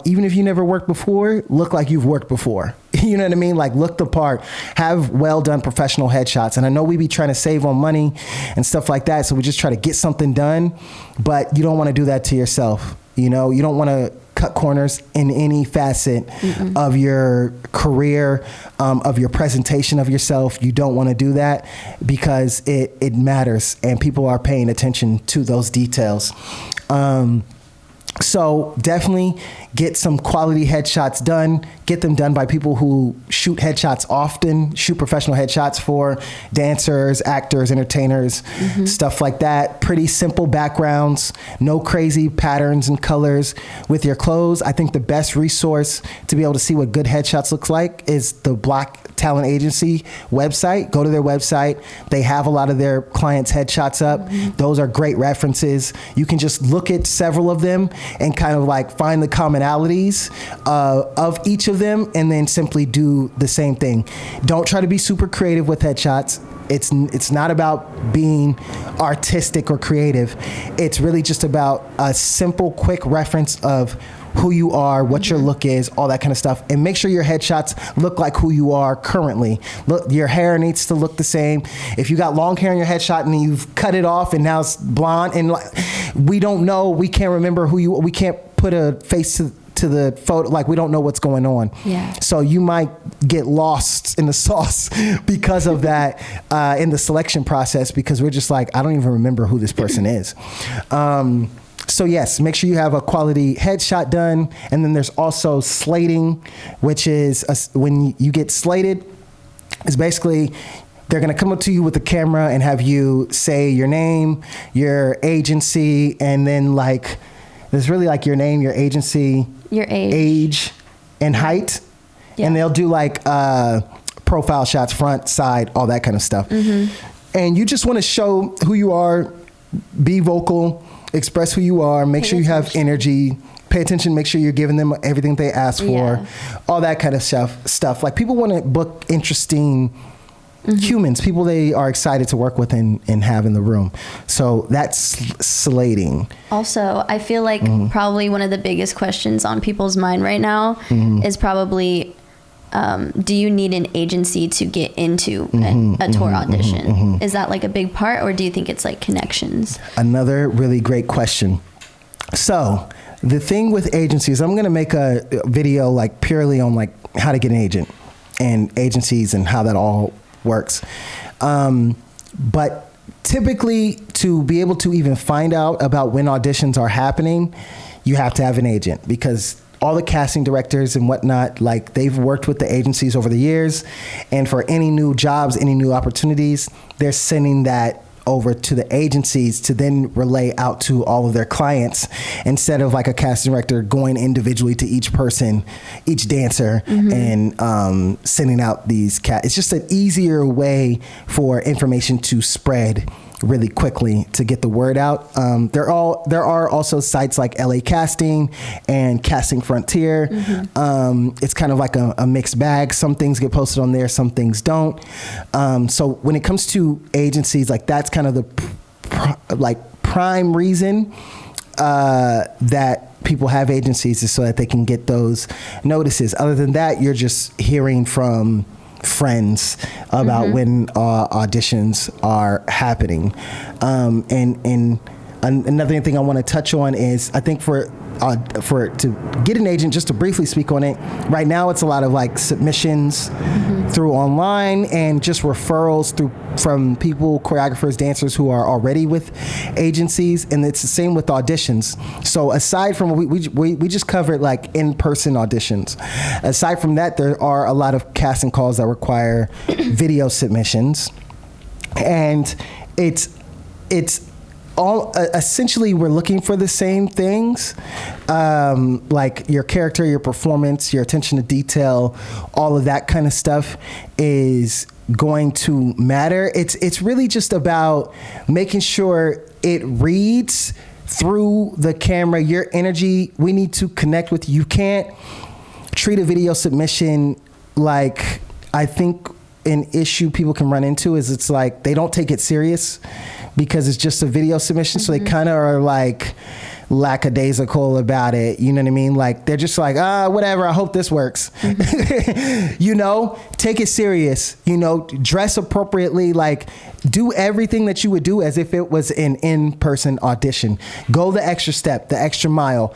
Even if you never worked before, look like you've worked before. You know what I mean? Like, look the part. Have well done professional headshots. And I know we be trying to save on money and stuff like that, so we just try to get something done, but you don't want to do that to yourself. You know, you don't want to cut corners in any facet of your career, of your presentation of yourself. You don't want to do that because it matters and people are paying attention to those details. So definitely get some quality headshots done. Get them done by people who shoot headshots often, shoot professional headshots for dancers, actors, entertainers, stuff like that. Pretty simple backgrounds, no crazy patterns and colors with your clothes. I think the best resource to be able to see what good headshots looks like is the Black Talent Agency website. Go to their website. They have a lot of their clients' headshots up. Those are great references. You can just look at several of them and kind of like find the commonalities of each of them and then simply do the same thing. Don't try to be super creative with headshots. It's not about being artistic or creative. It's really just about a simple, quick reference of who you are, what your look is, all that kind of stuff. And make sure your headshots look like who you are currently. Look, your hair needs to look the same. If you got long hair in your headshot and you've cut it off and now it's blonde and we don't know, we can't remember we can't put a face to the photo, like we don't know what's going on. Yeah. So you might get lost in the sauce because of that in the selection process, because we're just like, I don't even remember who this person is. So yes, make sure you have a quality headshot done. And then there's also slating, which is when you get slated, is basically they're going to come up to you with the camera and have you say your name, your agency, and then like, there's really like your name, your agency, your age and height. Yeah. And they'll do like profile shots, front, side, all that kind of stuff. And you just want to show who you are, be vocal, express who you are, make sure you have energy, pay attention, make sure you're giving them everything they ask for, all that kind of stuff. Like people want to book interesting humans, people they are excited to work with and have in the room. So that's slating. Also, I feel like probably one of the biggest questions on people's mind right now is probably, do you need an agency to get into a tour audition? Is that like a big part, or do you think it's like connections? Another really great question. So the thing with agencies, I'm going to make a video like purely on like how to get an agent and agencies and how that all works. But typically to be able to even find out about when auditions are happening, you have to have an agent, because all the casting directors and whatnot, like they've worked with the agencies over the years, and for any new jobs, any new opportunities, they're sending that over to the agencies to then relay out to all of their clients, instead of like a casting director going individually to each person, each dancer, and sending out these It's just an easier way for information to spread really quickly to get the word out. There are also sites like LA Casting and Casting Frontier. It's kind of like a mixed bag. Some things get posted on there, some things don't. So when it comes to agencies, like that's kind of the prime reason that people have agencies, is so that they can get those notices. Other than that, you're just hearing from friends about when auditions are happening. And another thing I want to touch on is, I think for to get an agent, just to briefly speak on it, right now it's a lot of like submissions through online and just referrals from people, choreographers, dancers who are already with agencies, and it's the same with auditions. So aside from we just covered like in-person auditions, aside from that, there are a lot of casting calls that require video submissions, and it's all essentially we're looking for the same things, like your character, your performance, your attention to detail, all of that kind of stuff is going to matter. It's really just about making sure it reads through the camera, your energy. We need to connect with you. You. You can't treat a video submission like, I think, an issue people can run into is it's like they don't take it serious because it's just a video submission. So they kind of are like lackadaisical about it. You know what I mean? Like they're just like, whatever. I hope this works. You know, take it serious, you know, dress appropriately, like do everything that you would do as if it was an in-person audition. Go the extra step, the extra mile.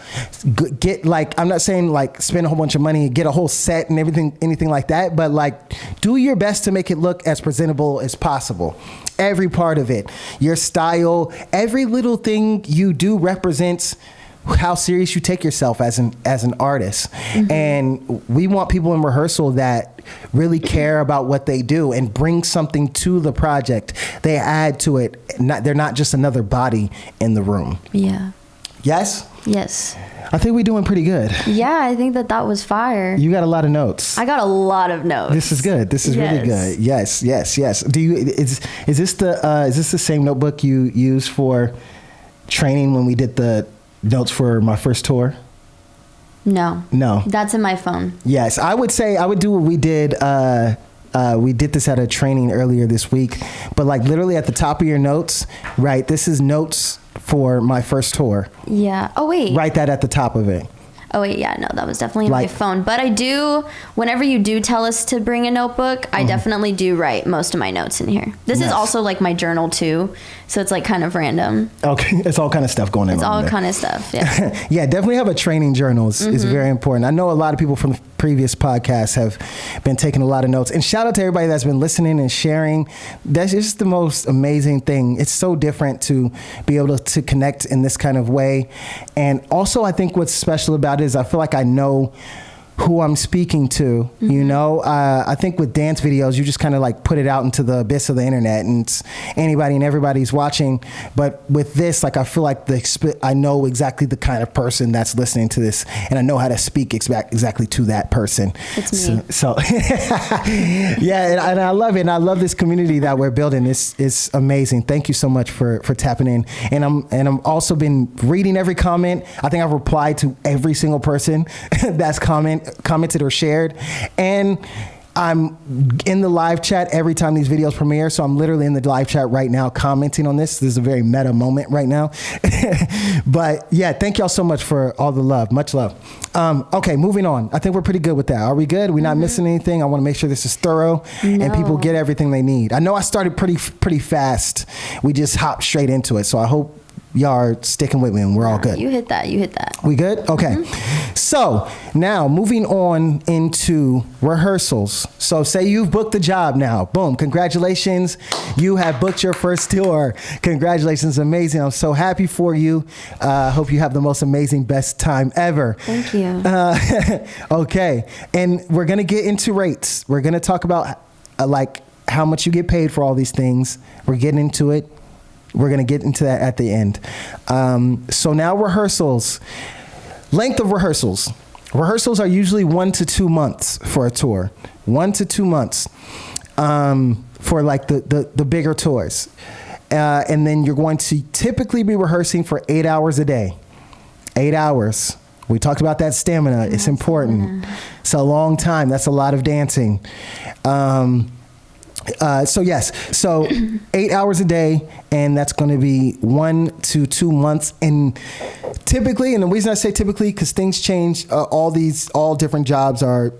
Get like, I'm not saying like spend a whole bunch of money and get a whole set and everything, anything like that, but like do your best to make it look as presentable as possible. Every part of it, your style, every little thing you do represents how serious you take yourself as an artist. And we want people in rehearsal that really care about what they do and bring something to the project. They add to it. They're not just another body in the room. Yeah. Yes? Yes. I think we're doing pretty good. Yeah, I think that was fire. You got a lot of notes. I got a lot of notes. This is good. This is really good. Yes, yes, yes. Do you is this the same notebook you used for training when we did the notes for my first tour? No. That's in my phone. Yes, I would say I would do what we did. We did this at a training earlier this week, but like literally at the top of your notes, right? This is notes for my first tour. Yeah. Oh, wait. Write that at the top of it. Oh, wait. Yeah, no, that was definitely in my phone. But I do, whenever you do tell us to bring a notebook, I definitely do write most of my notes in here. This is also like my journal too. So it's like kind of random. Okay. It's all kind of stuff going on. It's all there. kind of stuff. Yeah. Yeah, definitely have a training journal. It's very important. I know a lot of people from the previous podcasts have been taking a lot of notes. And shout out to everybody that's been listening and sharing. That's just the most amazing thing. It's so different to be able to connect in this kind of way. And also, I think what's special about it is I feel like I know who I'm speaking to, you know? I think with dance videos, you just kind of like put it out into the abyss of the internet and it's anybody and everybody's watching. But with this, like I feel like I know exactly the kind of person that's listening to this and I know how to speak exactly to that person. It's me. So yeah, and I love it. And I love this community that we're building. It's amazing. Thank you so much for tapping in. And I'm also been reading every comment. I think I've replied to every single person that's commented or shared, and I'm in the live chat every time these videos premiere, so I'm literally in the live chat right now commenting on this. This is a very meta moment right now. But yeah, thank y'all so much for all the love. Much love. Okay, moving on. I think we're pretty good with that. Are we good? We're not missing anything? I want to make sure this is thorough and people get everything they need. I know I started pretty fast. We just hopped straight into it, so I hope y'all are sticking with me and we're all good. You hit that. We good? Okay. So now moving on into rehearsals. So say you've booked the job now. Boom. Congratulations. You have booked your first tour. Congratulations. Amazing. I'm so happy for you. Hope you have the most amazing, best time ever. Thank you. Okay. And we're going to get into rates. We're going to talk about like how much you get paid for all these things. We're getting into it. We're going to get into that at the end. So now rehearsals. Length of rehearsals. Rehearsals are usually 1 to 2 months for a tour. 1 to 2 months for like the bigger tours. And then you're going to typically be rehearsing for 8 hours a day. 8 hours. We talked about that stamina. It's important. It's a long time. That's a lot of dancing. So 8 hours a day, and that's going to be 1 to 2 months. And typically, and the reason I say typically, because things change, all jobs are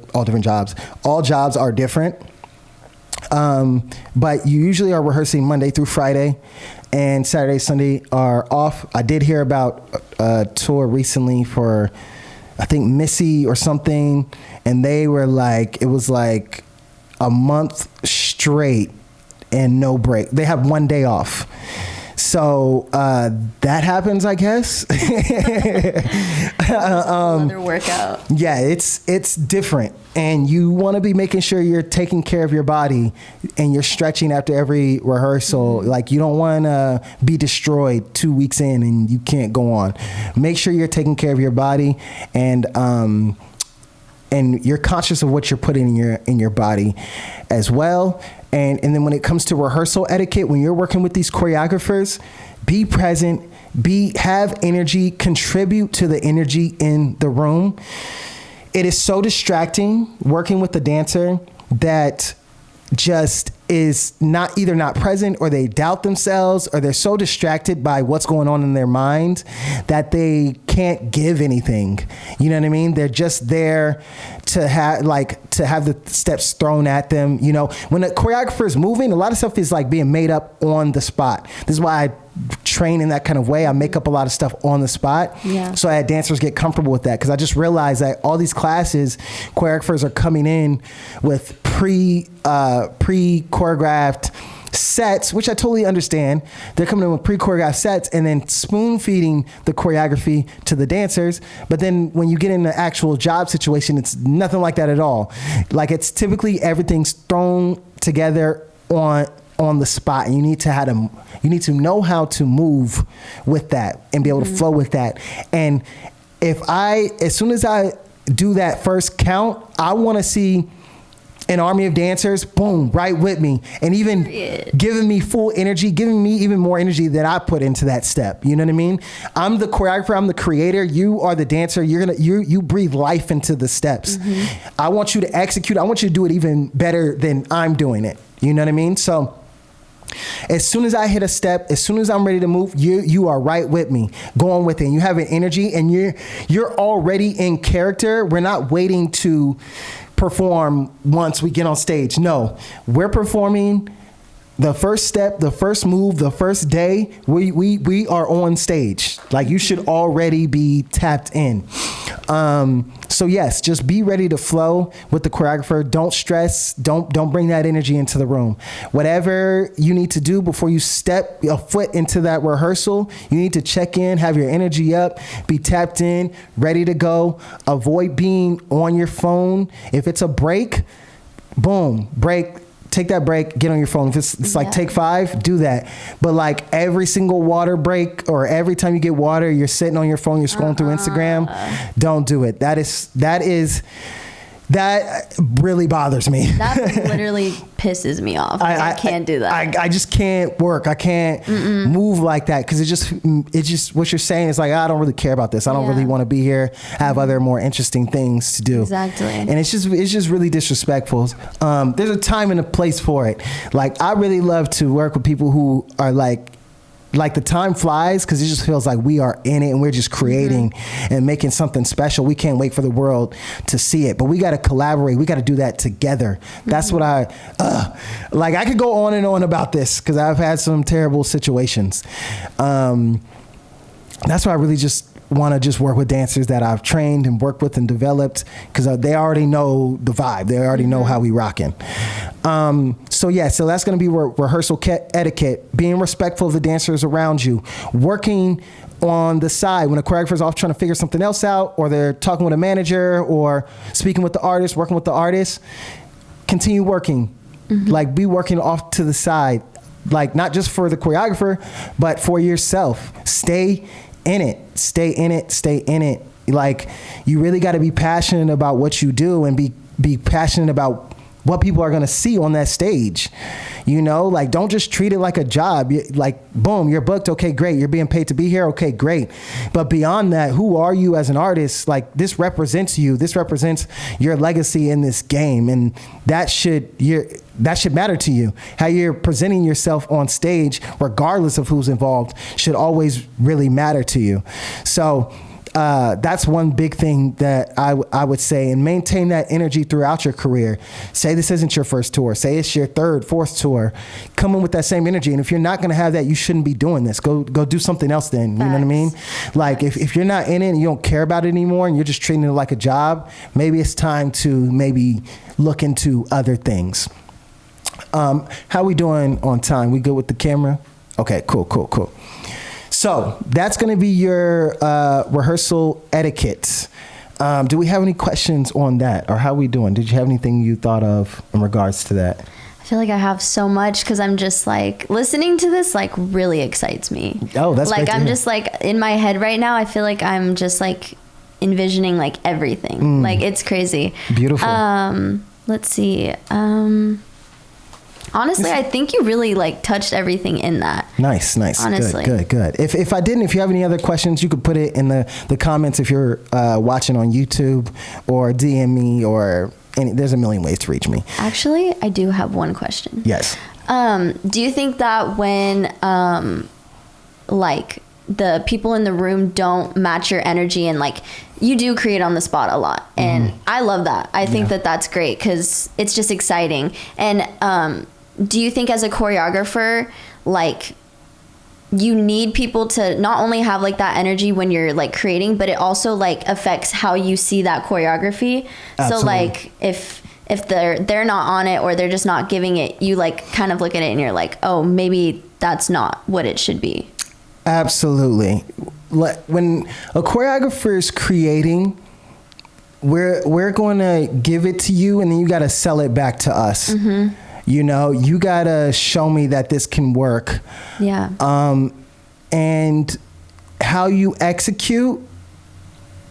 different. But you usually are rehearsing Monday through Friday, and Saturday, Sunday are off. I did hear about a tour recently for, I think, Missy or something, and they were like, it was like a month straight and no break. They have 1 day off. So that happens, I guess. Another workout. Yeah, it's different. And you want to be making sure you're taking care of your body and you're stretching after every rehearsal. Like you don't want to be destroyed 2 weeks in and you can't go on. Make sure you're taking care of your body and you're conscious of what you're putting in your body as well. And then when it comes to rehearsal etiquette, when you're working with these choreographers, be present, have energy, contribute to the energy in the room. It is so distracting working with the dancer that just is not present, or they doubt themselves, or they're so distracted by what's going on in their mind that they can't give anything. You know what I mean? They're just there to have the steps thrown at them. You know, when a choreographer is moving, a lot of stuff is like being made up on the spot. This is why I train in that kind of way. I make up a lot of stuff on the spot. Yeah. So I had dancers get comfortable with that, because I just realized that all these classes, choreographers are coming in with pre-choreographed sets, which I totally understand. They're coming in with pre-choreographed sets and then spoon feeding the choreography to the dancers. But then when you get in the actual job situation, it's nothing like that at all. Like, it's typically everything's thrown together on the spot, and you need to know how to move with that and be able to flow with that. And as soon as I do that first count, I want to see an army of dancers, boom, right with me, and even giving me full energy, giving me even more energy that I put into that step. You know what I mean? I'm the choreographer, I'm the creator, you are the dancer. You breathe life into the steps. I want you to execute. I want you to do it even better than I'm doing it. You know what I mean? So as soon as I hit a step, as soon as I'm ready to move, you are right with me, going with it. You have an energy, and you're already in character. We're not waiting to perform once we get on stage. No, we're performing the first step, the first move, the first day. We are on stage. Like, you should already be tapped in. So yes, just be ready to flow with the choreographer. Don't stress. Don't bring that energy into the room. Whatever you need to do before you step a foot into that rehearsal, you need to check in, have your energy up, be tapped in, ready to go. Avoid being on your phone. If it's a break, boom, break. Take that break, get on your phone. If it's like take 5, do that. But like every single water break, or every time you get water, you're sitting on your phone, you're scrolling through Instagram. Don't do it. That really bothers me. That literally pisses me off. I can't do that. I just can't work. I can't move like that, because it's just what you're saying is like, I don't really care about this. I don't really want to be here. I have other more interesting things to do. Exactly. And it's just really disrespectful. There's a time and a place for it. Like, I really love to work with people who are like the time flies, because it just feels like we are in it and we're just creating and making something special. We can't wait for the world to see it, but we got to collaborate. We got to do that together. That's what I could go on and on about this, because I've had some terrible situations. That's why I really just want to just work with dancers that I've trained and worked with and developed, because they already know the vibe. They already know how we rocking. So that's going to be rehearsal etiquette, being respectful of the dancers around you, working on the side when a choreographer's off trying to figure something else out, or they're talking with a manager or speaking with the artist, working with the artist. Continue working. Like, be working off to the side, like not just for the choreographer, but for yourself. Stay in it. Stay in it. Stay in it. Like, you really got to be passionate about what you do, and be passionate about what people are going to see on that stage. You know, like, don't just treat it like a job. Like, boom, you're booked. Okay, great. You're being paid to be here. Okay, great. But beyond that, who are you as an artist? Like, this represents you. This represents your legacy in this game. And that should matter to you. How you're presenting yourself on stage, regardless of who's involved, should always really matter to you. So that's one big thing that I would say, and maintain that energy throughout your career. Say this isn't your first tour. Say it's your 3rd, 4th tour. Come in with that same energy. And if you're not going to have that, you shouldn't be doing this. Go do something else then. You know what I mean? Like, if you're not in it and you don't care about it anymore, and you're just treating it like a job, maybe it's time to maybe look into other things. How we doing on time? We good with the camera? Okay, cool. So that's going to be your rehearsal etiquette. Do we have any questions on that, or how we doing? Did you have anything you thought of in regards to that? I feel like I have so much, because I'm just like, listening to this like really excites me. Oh, that's like, great to I'm hear. just like in my head right now. I feel like I'm just like envisioning like everything. Like, it's crazy. Beautiful. Let's see. Honestly, I think you really like touched everything in that. Nice. Honestly. Good. If you have any other questions, you could put it in the comments if you're watching on YouTube, or DM me or there's a million ways to reach me. Actually, I do have one question. Yes. Do you think that when like the people in the room don't match your energy, and like you do create on the spot a lot, and I love that. I think that that's great because it's just exciting. And do you think as a choreographer, like you need people to not only have like that energy when you're like creating, but it also like affects how you see that choreography? Absolutely. So like if they're not on it, or they're just not giving it, you like kind of look at it and you're like, oh, maybe that's not what it should be. Absolutely. When a choreographer is creating, we're going to give it to you, and then you got to sell it back to us. You know, you got to show me that this can work. Yeah. And how you execute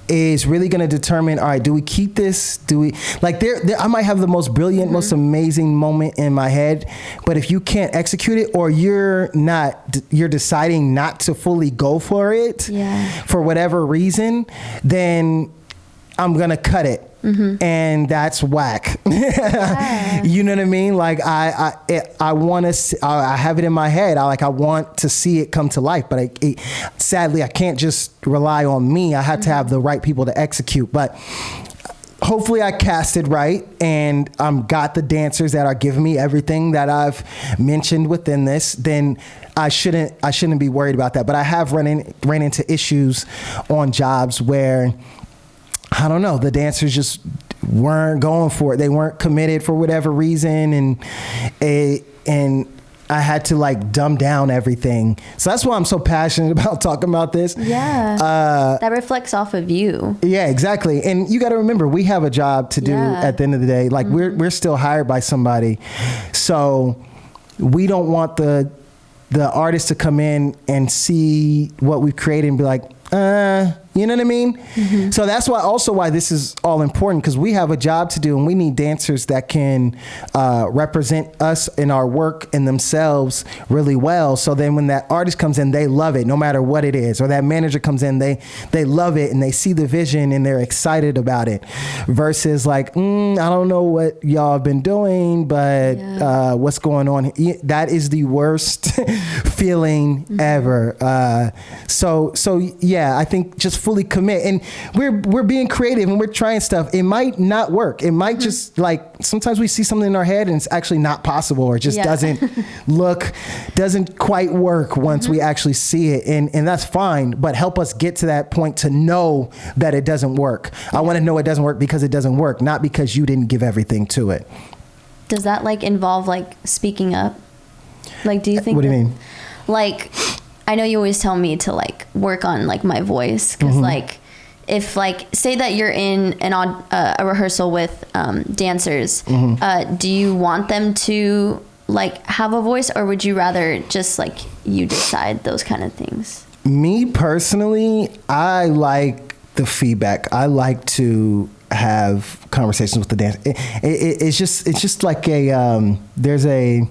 is really going to determine, all right, do we keep this? Do we, like, I might have the most brilliant, most amazing moment in my head, but if you can't execute it, or you're deciding not to fully go for it for whatever reason, then I'm going to cut it. And that's whack. You know what I mean? Like I want to, I have it in my head. I want to see it come to life, but sadly I can't just rely on me. I had to have the right people to execute, but hopefully I casted right, and got the dancers that are giving me everything that I've mentioned within this. Then I shouldn't be worried about that. But I have ran into issues on jobs where, I don't know, the dancers just weren't going for it. They weren't committed for whatever reason, and I had to like dumb down everything. So that's why I'm so passionate about talking about this. Yeah. That reflects off of you. Yeah, exactly. And you got to remember, we have a job to do at the end of the day. Like we're still hired by somebody. So we don't want the artist to come in and see what we've created and be like, you know what I mean? So that's why this is all important, because we have a job to do, and we need dancers that can represent us in our work and themselves really well. So then when that artist comes in, they love it no matter what it is. Or that manager comes in, they love it, and they see the vision and they're excited about it. Versus like, I don't know what y'all have been doing, but what's going on? That is the worst feeling ever. So I think just fully commit, and we're being creative and we're trying stuff. It might not work. It might just, like, sometimes we see something in our head and it's actually not possible, or it just doesn't quite work once we actually see it, and that's fine. But help us get to that point to know that it doesn't work. I want to know it doesn't work because it doesn't work, not because you didn't give everything to it. Does that like involve like speaking up? Like, do you think? What do you mean? Like, I know you always tell me to like work on like my voice, because like if like say that you're in a rehearsal with dancers, do you want them to like have a voice, or would you rather just like you decide those kind of things? Me personally, I like the feedback. I like to have conversations with the dancer. It's just like there's a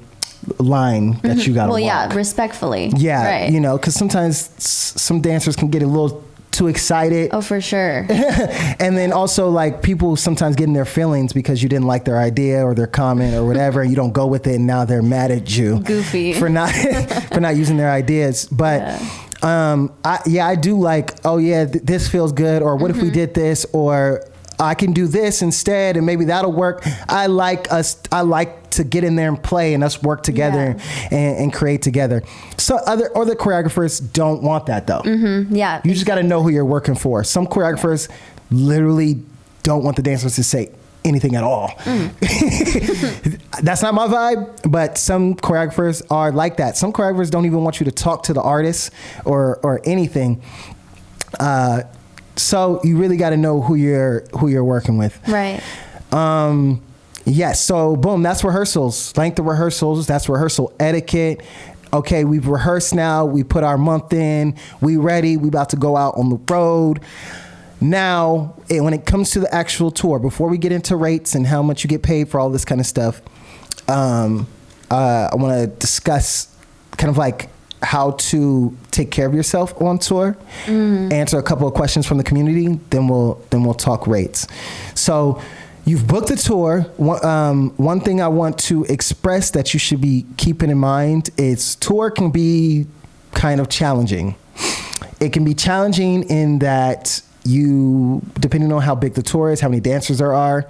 line that you gotta walk. Respectfully. Right. You know, because sometimes some dancers can get a little too excited. Oh, for sure. And then also, like, people sometimes get in their feelings because you didn't like their idea or their comment or whatever, and you don't go with it, and now they're mad at you. Goofy. For not using their ideas. But I do like, this feels good, or what if we did this, or I can do this instead, and maybe that'll work. I like to get in there and play, and us work together and create together. So other choreographers don't want that though. You just got to know who you're working for. Some choreographers literally don't want the dancers to say anything at all. That's not my vibe, but some choreographers are like that. Some choreographers don't even want you to talk to the artist or anything. So you really got to know who you're working with. Right. Yes. So boom, that's rehearsals. Length of rehearsals. That's rehearsal etiquette. Okay, we've rehearsed now. We put our month in. We ready. We about to go out on the road. Now, when it comes to the actual tour, before we get into rates and how much you get paid for all this kind of stuff, I want to discuss kind of like how to take care of yourself on tour, answer a couple of questions from the community, then we'll talk rates. So you've booked a tour. One thing I want to express that you should be keeping in mind is tour can be kind of challenging. It can be challenging in that you, depending on how big the tour is, how many dancers there are,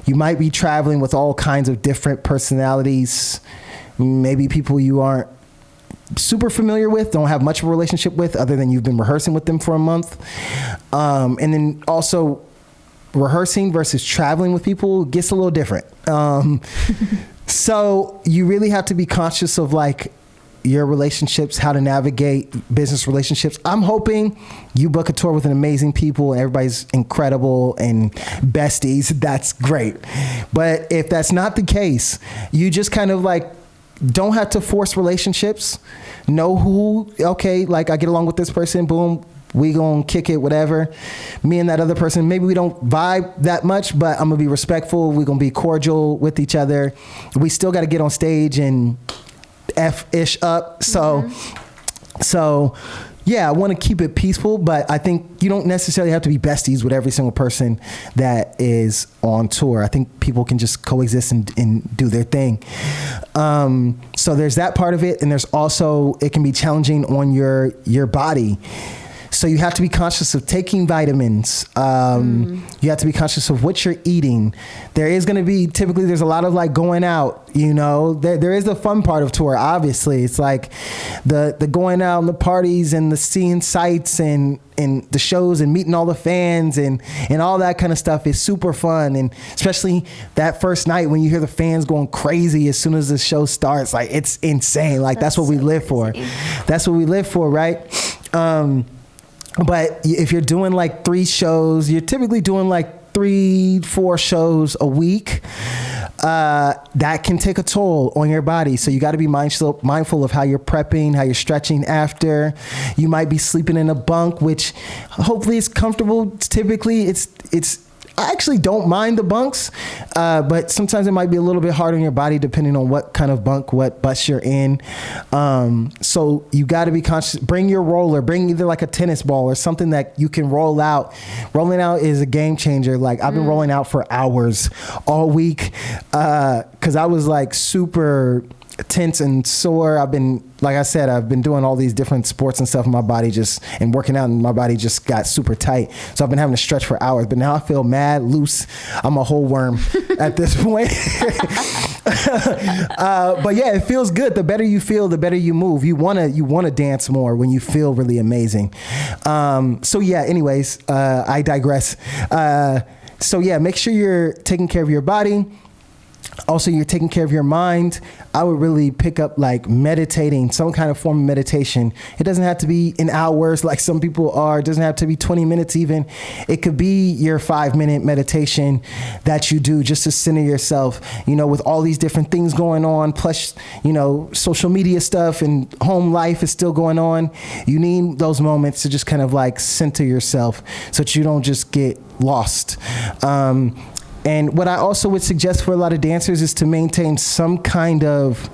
you might be traveling with all kinds of different personalities, maybe people you aren't super familiar with, don't have much of a relationship with other than you've been rehearsing with them for a month. And then also rehearsing versus traveling with people gets a little different. So you really have to be conscious of like your relationships, how to navigate business relationships. I'm hoping you book a tour with an amazing people and everybody's incredible and besties. That's great. But if that's not the case, you just kind of like don't have to force relationships. Know who, okay, like I get along with this person, boom, we gonna kick it, whatever. Me and that other person, maybe we don't vibe that much, but I'm gonna be respectful. We're gonna be cordial with each other. We still gotta get on stage and F-ish up. So yeah, I want to keep it peaceful, but I think you don't necessarily have to be besties with every single person that is on tour. I think people can just coexist and do their thing. So there's that part of it. And there's also, it can be challenging on your body. So you have to be conscious of taking vitamins. You have to be conscious of what you're eating. There is going to be, typically there's a lot of like going out, you know, there is the fun part of tour. Obviously it's like the going out and the parties and the seeing sights and the shows and meeting all the fans and all that kind of stuff is super fun. And especially that first night when you hear the fans going crazy as soon as the show starts, like it's insane. Like that's what we live for. That's what we live for. Right. But if you're doing like 3 shows, you're typically doing like 3-4 shows a week. That can take a toll on your body. So you got to be mindful of how you're prepping, how you're stretching after. You might be sleeping in a bunk, which hopefully is comfortable. Typically it's I actually don't mind the bunks, but sometimes it might be a little bit hard on your body depending on what kind of bunk, what bus you're in. So you got to be conscious. Bring your roller. Bring either like a tennis ball or something that you can roll out. Rolling out is a game changer. Like I've been rolling out for hours all week because I was like super tense and sore. I've been, like I said, I've been doing all these different sports and stuff in my body and working out, and my body just got super tight. So I've been having to stretch for hours, but now I feel mad loose. I'm a whole worm at this point. But yeah, it feels good. The better you feel, the better you move. You wanna dance more when you feel really amazing. So yeah, anyways, I digress. So yeah, make sure you're taking care of your body. Also, you're taking care of your mind. I would really pick up like meditating, some kind of form of meditation. It doesn't have to be in hours like some people are. It doesn't have to be 20 minutes even. It could be your 5-minute meditation that you do just to center yourself, you know, with all these different things going on. Plus, you know, social media stuff and home life is still going on. You need those moments to just kind of like center yourself so that you don't just get lost. And what I also would suggest for a lot of dancers is to maintain some kind of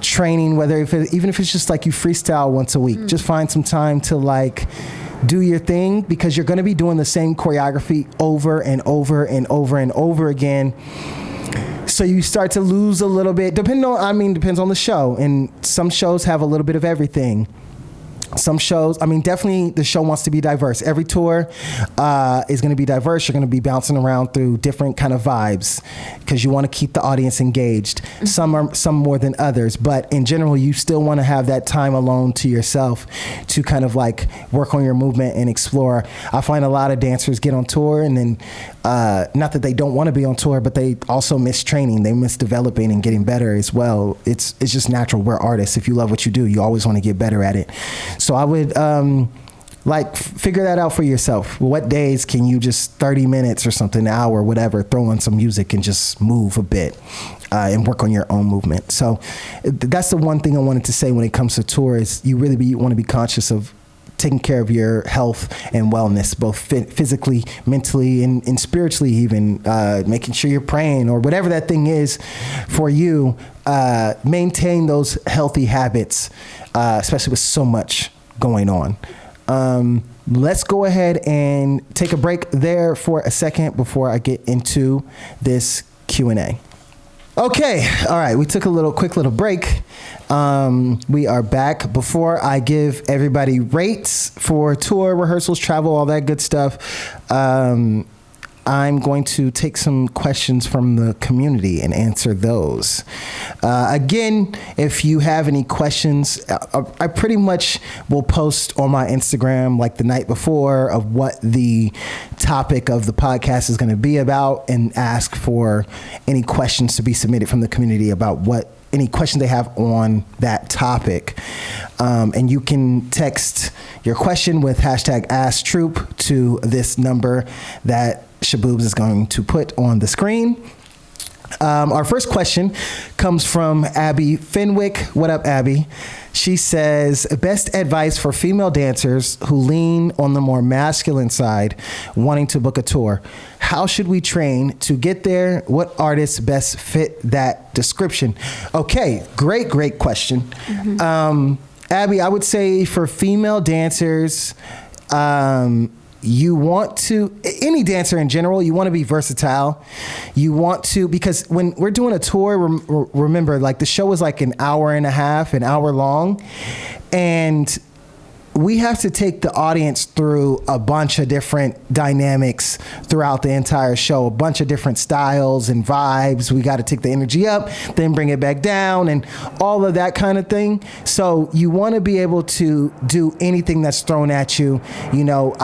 training, even if it's just like you freestyle once a week. Just find some time to like do your thing, because you're going to be doing the same choreography over and over and over and over again. So you start to lose a little bit, depends on the show. And some shows have a little bit of everything. Some shows, definitely the show wants to be diverse. Every tour is going to be diverse. You're going to be bouncing around through different kind of vibes because you want to keep the audience engaged. Some more than others, but in general, you still want to have that time alone to yourself to kind of like work on your movement and explore. I find a lot of dancers get on tour and then, not that they don't want to be on tour, but they also miss training. They miss developing and getting better as well. It's just natural. We're artists. If you love what you do, you always want to get better at it. So I would figure that out for yourself. What days can you just 30 minutes or something, an hour, whatever, throw on some music and just move a bit and work on your own movement. So that's the one thing I wanted to say when it comes to tour is you really want to be conscious of taking care of your health and wellness, both physically, mentally, and spiritually even, making sure you're praying or whatever that thing is for you. Maintain those healthy habits, especially with so much going on. Let's go ahead and take a break there for a second before I get into this Q&A. Okay, all right, we took a quick little break. We are back. Before I give everybody rates for tour, rehearsals, travel, all that good stuff, I'm going to take some questions from the community and answer those. Again, if you have any questions, I pretty much will post on my Instagram like the night before of what the topic of the podcast is going to be about, and ask for any questions to be submitted from the community about any questions they have on that topic. And you can text your question with hashtag #AskTroupe to this number that Shaboobs is going to put on the screen. Our first question comes from Abby Fenwick. What up, Abby? She says, best advice for female dancers who lean on the more masculine side, wanting to book a tour. How should we train to get there? What artists best fit that description? Okay, great question. Mm-hmm. Abby, I would say for female dancers, you want to, any dancer in general, you want to be versatile. You want to, because when we're doing a tour, remember, like the show is like an hour and a half, an hour long. And we have to take the audience through a bunch of different dynamics throughout the entire show, a bunch of different styles and vibes. We got to take the energy up, then bring it back down, and all of that kind of thing. So you want to be able to do anything that's thrown at you. You know,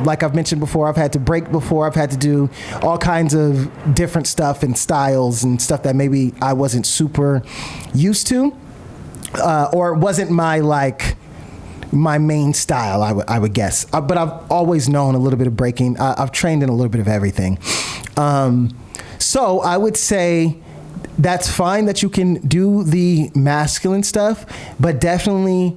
like I've mentioned before, I've had to break before. I've had to do all kinds of different stuff and styles and stuff that maybe I wasn't super used to, or wasn't my main style, I would guess. But I've always known a little bit of breaking. I've trained in a little bit of everything. So I would say that's fine that you can do the masculine stuff, but definitely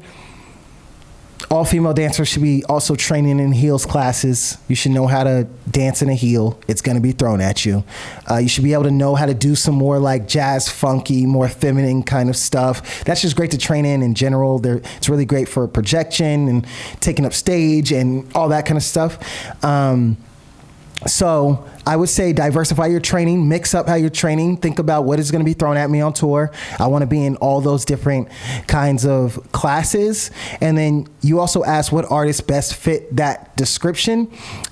all female dancers should be also training in heels classes. You should know how to dance in a heel. It's going to be thrown at you. You should be able to know how to do some more like jazz, funky, more feminine kind of stuff. That's just great to train in general. It's really great for projection and taking up stage and all that kind of stuff. So I would say diversify your training, mix up how you're training, think about what is going to be thrown at me on tour. I want to be in all those different kinds of classes. And then you also ask what artists best fit that description.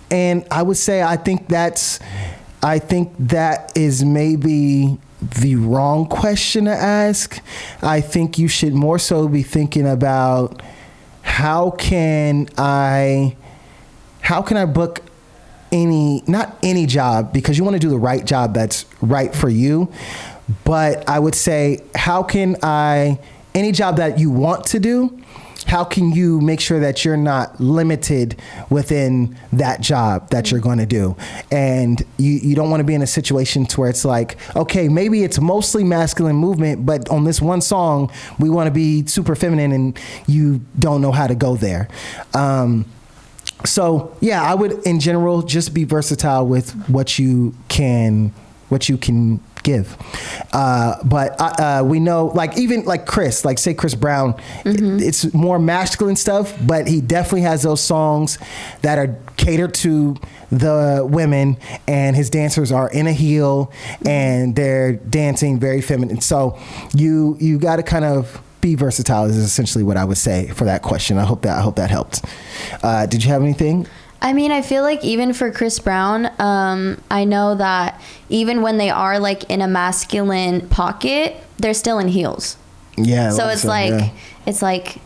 And I would say, I think that is maybe the wrong question to ask. I think you should more so be thinking about how can I book not any job, because you want to do the right job that's right for you. But I would say, any job that you want to do, how can you make sure that you're not limited within that job that you're going to do? And you don't want to be in a situation to where it's like, okay, maybe it's mostly masculine movement, but on this one song, we want to be super feminine, and you don't know how to go there. So yeah, I would in general just be versatile with what you can give. But we know, like even like Chris, like say Chris Brown, mm-hmm. It's more masculine stuff, but he definitely has those songs that are catered to the women, and his dancers are in a heel and they're dancing very feminine. So you got to kind of be versatile is essentially what I would say for that question. I hope that helped. Did you have anything? I mean, I feel like even for Chris Brown, I know that even when they are like in a masculine pocket, they're still in heels. Yeah. So it's like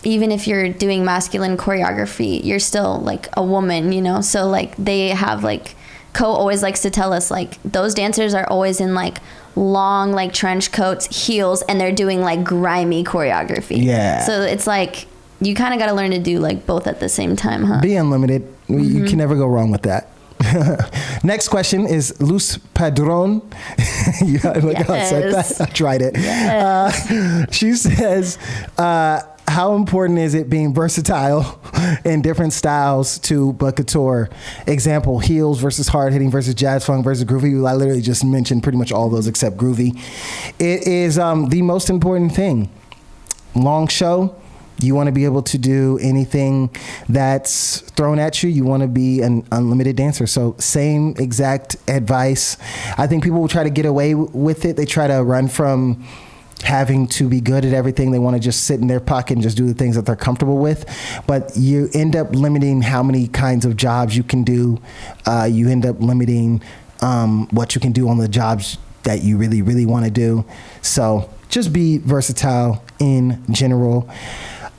even if you're doing masculine choreography, you're still like a woman, you know? So like they have like, Ko always likes to tell us like those dancers are always in like long like trench coats, heels, and they're doing like grimy choreography. Yeah. So it's like you kind of got to learn to do like both at the same time, huh? Be unlimited. Mm-hmm. You can never go wrong with that. Next question is Luz Padron. Look how I said that. I tried it. Yes. She says, how important is it being versatile in different styles to book a tour? Example, heels versus hard hitting versus jazz funk versus groovy. I literally just mentioned pretty much all those except groovy. It is the most important thing. Long show, You want to be able to do anything that's thrown at you. You want to be an unlimited dancer. So same exact advice. I think people will try to get away with it. They try to run from having to be good at everything. They want to just sit in their pocket and just do the things that they're comfortable with. But you end up limiting how many kinds of jobs you can do. You end up limiting what you can do on the jobs that you really, really want to do. So just be versatile in general.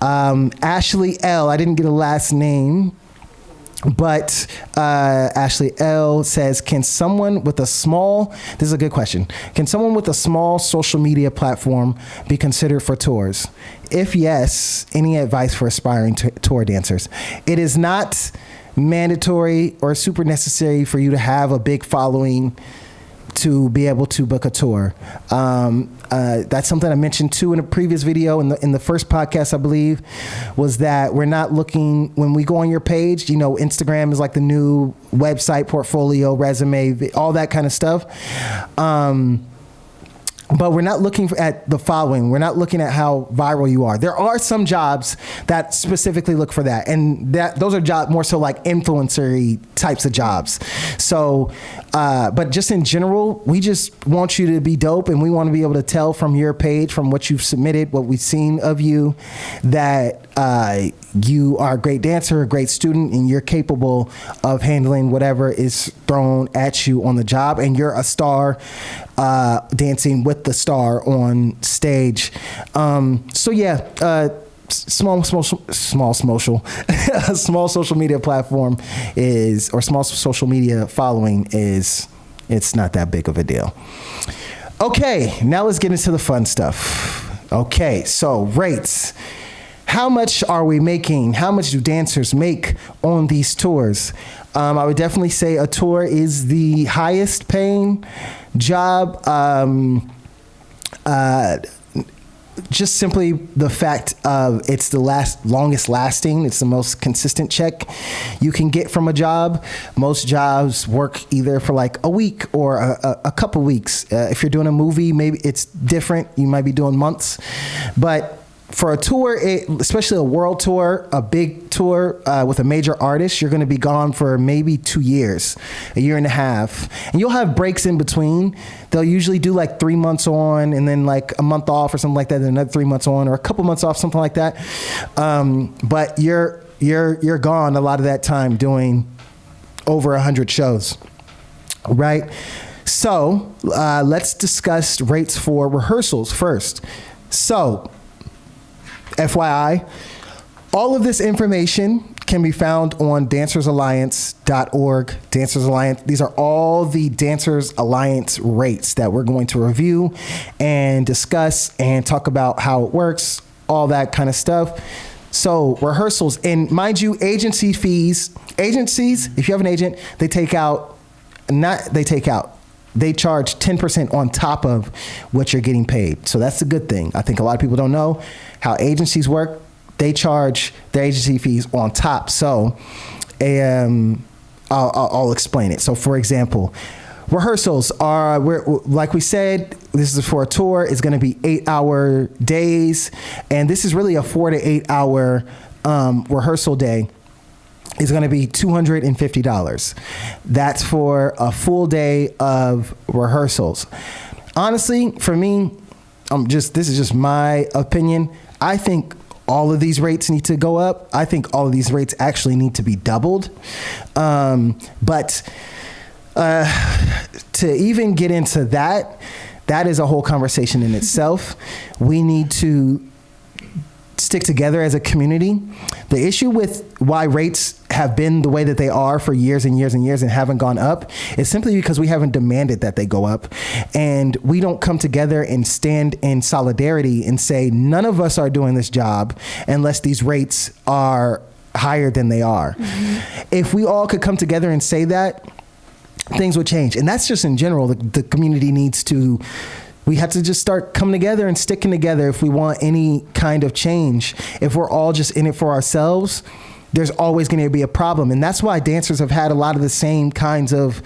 Ashley L, I didn't get a last name, but Ashley L says, this is a good question. Can someone with a small social media platform be considered for tours? If yes, any advice for aspiring tour dancers? It is not mandatory or super necessary for you to have a big following to be able to book a tour. That's something I mentioned too in a previous video in the first podcast, I believe, was that we're not looking, when we go on your page, Instagram is like the new website, portfolio, resume, all that kind of stuff. But we're not looking at the following. We're not looking at how viral you are. There are some jobs that specifically look for that. And those are jobs more so like influencer-y types of jobs. So, but just in general, we just want you to be dope, and we want to be able to tell from your page, from what you've submitted, what we've seen of you, that you are a great dancer, a great student, and you're capable of handling whatever is thrown at you on the job, and you're a star dancing with the star on stage. Small social media platform small social media following it's not that big of a deal. Okay, now let's get into the fun stuff. Okay, so rates. How much are we making? How much do dancers make on these tours? I would definitely say a tour is the highest paying job. Just simply the fact of it's the longest lasting. It's the most consistent check you can get from a job. Most jobs work either for like a week or a couple weeks. If you're doing a movie, maybe it's different. You might be doing months. But for a tour, especially a world tour, a big tour with a major artist, you're going to be gone for maybe 2 years, a year and a half. And you'll have breaks in between. They'll usually do like 3 months on and then like a month off or something like that, then another 3 months on or a couple months off, something like that. But you're gone a lot of that time doing over 100 shows, right? So let's discuss rates for rehearsals first. So, FYI, all of this information can be found on dancersalliance.org. Dancers Alliance. These are all the Dancers Alliance rates that we're going to review and discuss and talk about how it works, all that kind of stuff. So rehearsals, and mind you, agencies, if you have an agent, they charge 10% on top of what you're getting paid. So that's a good thing. I think a lot of people don't know how agencies work. They charge their agency fees on top. So I'll explain it. So for example, rehearsals are, like we said, this is for a tour. It's going to be 8-hour days. And this is really a 4 to 8 hour rehearsal day. Is going to be $250. That's for a full day of rehearsals. Honestly, for me, this is just my opinion. I think all of these rates need to go up. I think all of these rates actually need to be doubled. But to even get into that is a whole conversation in itself. We need to stick together as a community. The issue with why rates have been the way that they are for years and years and years and haven't gone up is simply because we haven't demanded that they go up, and we don't come together and stand in solidarity and say none of us are doing this job unless these rates are higher than they are. Mm-hmm. If we all could come together and say that, things would change. And that's just in general. The community needs to, we have to just start coming together and sticking together if we want any kind of change. If we're all just in it for ourselves, there's always going to be a problem. And that's why dancers have had a lot of the same kinds of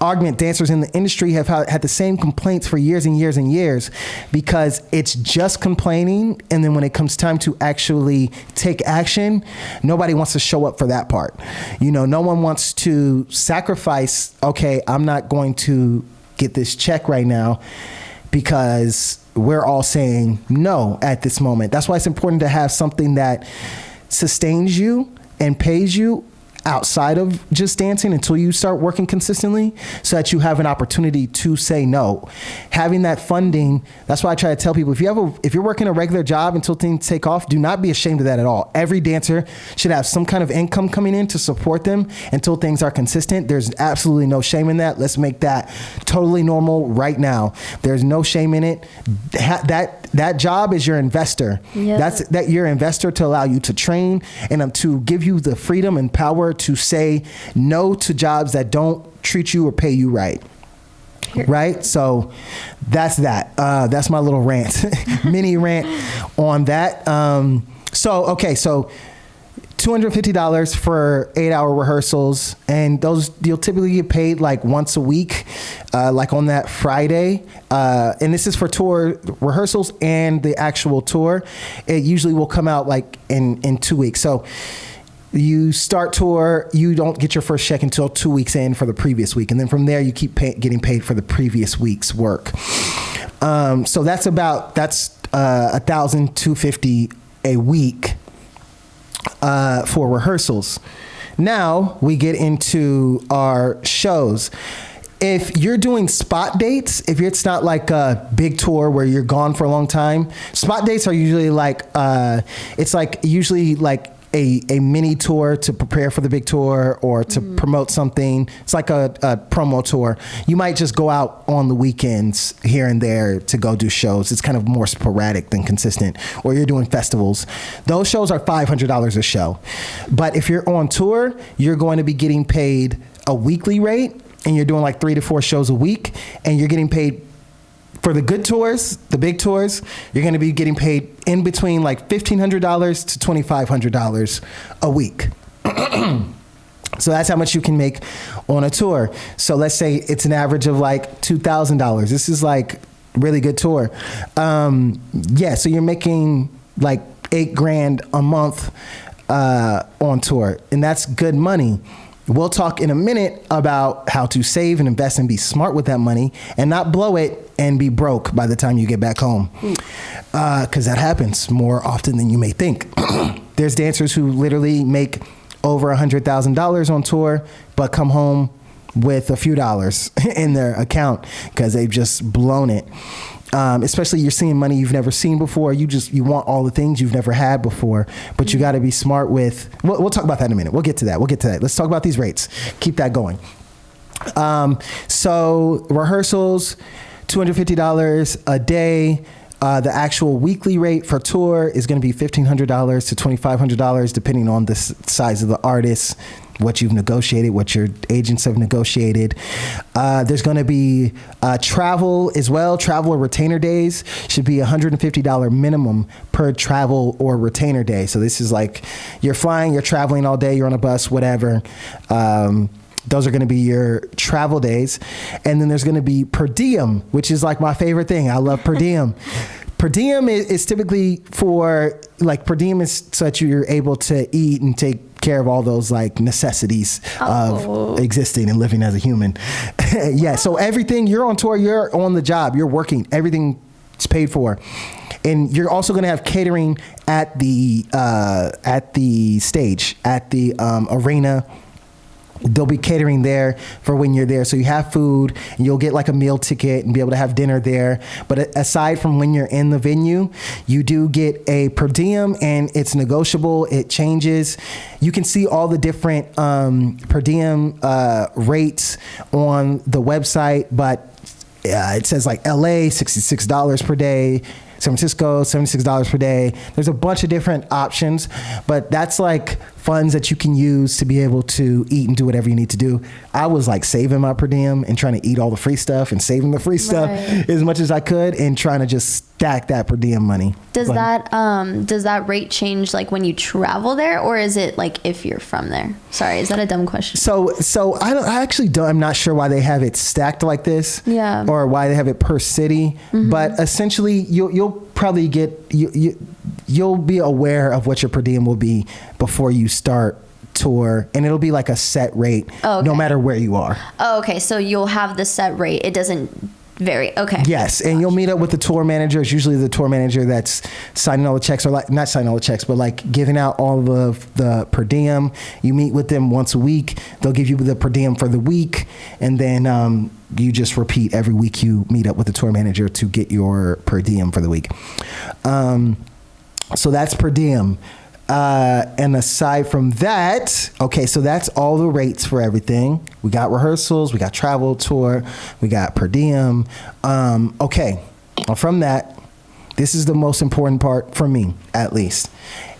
argument dancers in the industry have had the same complaints for years and years and years, because it's just complaining, and then when it comes time to actually take action, nobody wants to show up for that part. No one wants to sacrifice, okay, I'm not going to get this check right now because we're all saying no at this moment. That's why it's important to have something that sustains you and pays you outside of just dancing until you start working consistently, so that you have an opportunity to say no. Having that funding, that's why I try to tell people, if you're working a regular job until things take off, do not be ashamed of that at all. Every dancer should have some kind of income coming in to support them until things are consistent. There's absolutely no shame in that. Let's make that totally normal right now. There's no shame in it. That job is your investor. Yep. That's your investor to allow you to train and to give you the freedom and power to say no to jobs that don't treat you or pay you right. Right? So that's that. That's my little rant, mini rant on that. So $250 for 8-hour rehearsals, and those you'll typically get paid like once a week, like on that Friday. And this is for tour rehearsals and the actual tour. It usually will come out like in 2 weeks. So you start tour, you don't get your first check until 2 weeks in for the previous week, and then from there you keep getting paid for the previous week's work. So that's $1,250 a week for rehearsals. Now we get into our shows. If you're doing spot dates, if it's not like a big tour where you're gone for a long time, spot dates are usually like, it's like usually like a mini tour to prepare for the big tour or to promote something. It's like a promo tour. You might just go out on the weekends here and there to go do shows. It's kind of more sporadic than consistent. Or you're doing festivals. Those shows are $500 a show. But if you're on tour, you're going to be getting paid a weekly rate, and you're doing like 3 to 4 shows a week, and you're getting paid for the good tours, the big tours. You're going to be getting paid in between like $1,500 to $2,500 a week. So that's how much you can make on a tour. So let's say it's an average of like $2,000. This is like really good tour. So you're making like $8,000 a month on tour, and that's good money. We'll talk in a minute about how to save and invest and be smart with that money and not blow it and be broke by the time you get back home. Because that happens more often than you may think. There's dancers who literally make over $100,000 on tour, but come home with a few dollars in their account because they've just blown it. Especially you're seeing money you've never seen before. You want all the things you've never had before, but you got to be smart with, we'll talk about that in a minute. We'll get to that. Let's talk about these rates. Keep that going. So rehearsals, $250 a day. The actual weekly rate for tour is going to be $1,500 to $2,500, depending on the size of the artist, what you've negotiated, what your agents have negotiated. There's going to be travel as well. Travel or retainer days should be $150 minimum per travel or retainer day. So this is like you're flying, you're traveling all day, you're on a bus, whatever. Those are going to be your travel days. And then there's going to be per diem, which is like my favorite thing. I love per diem. Per diem is typically per diem is so that you're able to eat and take care of all those like necessities of existing and living as a human. Yeah. So everything, you're on tour, you're on the job, you're working, everything is paid for. And you're also going to have catering at the stage, at the arena. They'll be catering there for when you're there. So you have food, and you'll get like a meal ticket and be able to have dinner there. But aside from when you're in the venue, you do get a per diem, and it's negotiable. It changes. You can see all the different per diem rates on the website, but it says like LA, $66 per day. San Francisco, $76 per day. There's a bunch of different options, but that's like funds that you can use to be able to eat and do whatever you need to do. I was like saving my per diem and trying to eat all the free stuff and saving the free stuff as much as I could and trying to just stack that per diem money. Does that rate change like when you travel there, or is it like if you're from there? Sorry, is that a dumb question? So I'm not sure why they have it stacked like this. Yeah. Or why they have it per city. But essentially you'll probably get you'll be aware of what your per diem will be before you start tour, and it'll be like a set rate no matter where you are. Oh, okay. So you'll have the set rate. It doesn't vary. Okay. Yes, and you'll meet up with the tour manager. It's usually the tour manager that's signing all the checks, or like not signing all the checks, but like giving out all of the per diem. You meet with them once a week. They'll give you the per diem for the week, and then you just repeat every week you meet up with the tour manager to get your per diem for the week. So that's per diem. And aside from that, okay, so that's all the rates for everything. We got rehearsals, we got travel, tour, we got per diem. Okay, well, from that, this is the most important part for me, at least,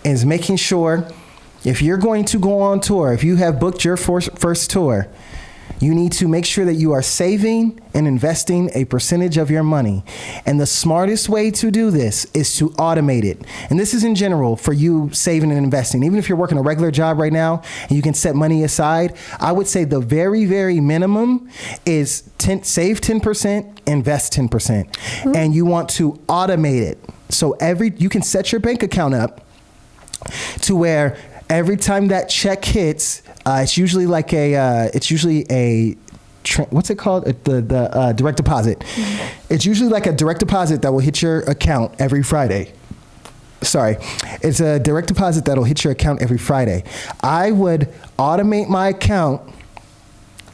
is making sure if you're going to go on tour, if you have booked your first tour, you need to make sure that you are saving and investing a percentage of your money. And the smartest way to do this is to automate it. And this is in general for you saving and investing. Even if you're working a regular job right now and you can set money aside, I would say the very, very minimum is save 10%, invest 10%. And you want to automate it. So you can set your bank account up to where every time that check hits, it's usually like what's it called? The direct deposit. It's usually like a direct deposit that will hit your account every Friday. Sorry, it's a direct deposit that'll hit your account every Friday. I would automate my account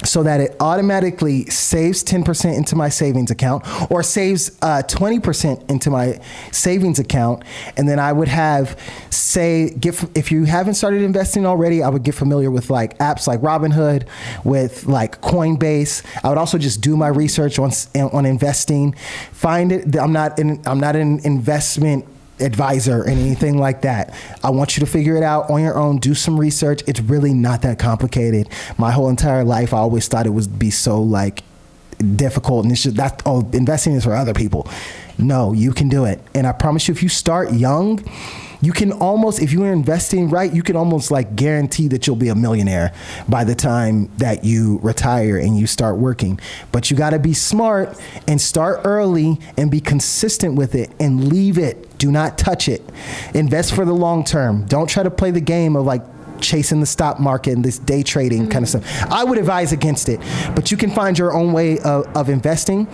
so that it automatically saves 10% into my savings account, or saves 20% into my savings account. And then I would if you haven't started investing already, I would get familiar with like apps like Robinhood, with like Coinbase. I would also just do my research on investing. Find it. I'm not an investment advisor or anything like that. I want you to figure it out on your own. Do some research. It's really not that complicated. My whole entire life, I always thought it would be so like difficult, and it's just investing is for other people. No, you can do it. And I promise you, if you start young, you can almost, if you're investing right, you can almost like guarantee that you'll be a millionaire by the time that you retire and you start working. But you got to be smart and start early and be consistent with it and leave it. Do not touch it. Invest for the long term. Don't try to play the game of like chasing the stock market and this day trading kind of stuff. I would advise against it, but you can find your own way of investing.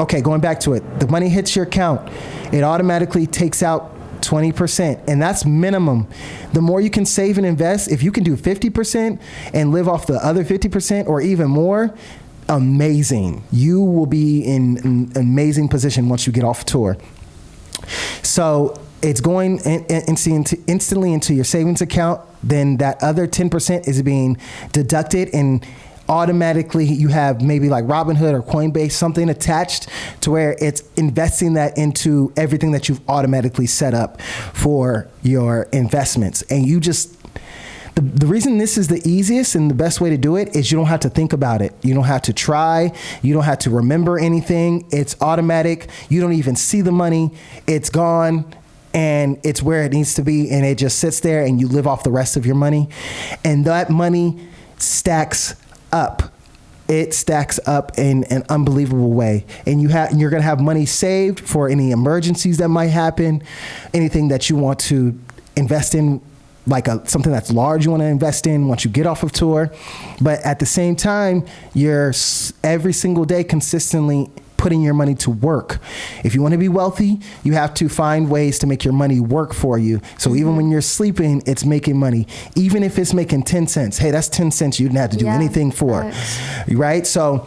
Okay, going back to it. The money hits your account. It automatically takes out 20%, and that's minimum. The more you can save and invest, if you can do 50% and live off the other 50% or even more, amazing. You will be in an amazing position once you get off tour. So it's going instantly into your savings account. Then that other 10% is being deducted, and automatically you have maybe like Robinhood or Coinbase, something attached to where it's investing that into everything that you've automatically set up for your investments. And you just, the reason this is the easiest and the best way to do it is you don't have to think about it. You don't have to try. You don't have to remember anything. It's automatic. You don't even see the money. It's gone. And it's where it needs to be, and it just sits there, and you live off the rest of your money. And that money stacks up. It stacks up in an unbelievable way. And you're going to have money saved for any emergencies that might happen, anything that you want to invest in, like something that's large you want to invest in once you get off of tour. But at the same time, you're every single day consistently putting your money to work. If you want to be wealthy, you have to find ways to make your money work for you. So even when you're sleeping, it's making money. Even if it's making 10 cents, hey, that's 10 cents you didn't have to do anything for, right? So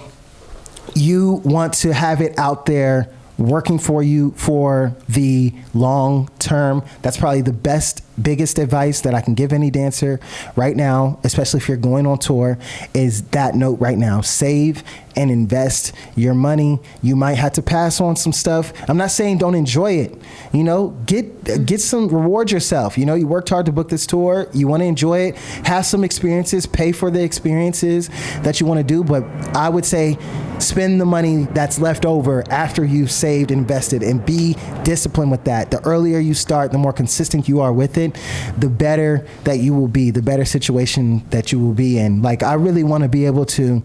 you want to have it out there working for you for the long term. That's probably the best biggest advice that I can give any dancer right now, especially if you're going on tour, is that note right now. Save and invest your money. You might have to pass on some stuff. I'm not saying don't enjoy it. You know, get some, reward yourself. You know, you worked hard to book this tour. You want to enjoy it. Have some experiences. Pay for the experiences that you want to do. But I would say spend the money that's left over after you've saved and invested, and be disciplined with that. The earlier you start, the more consistent you are with it, the better that you will be, the better situation that you will be in. Like, I really want to be able to,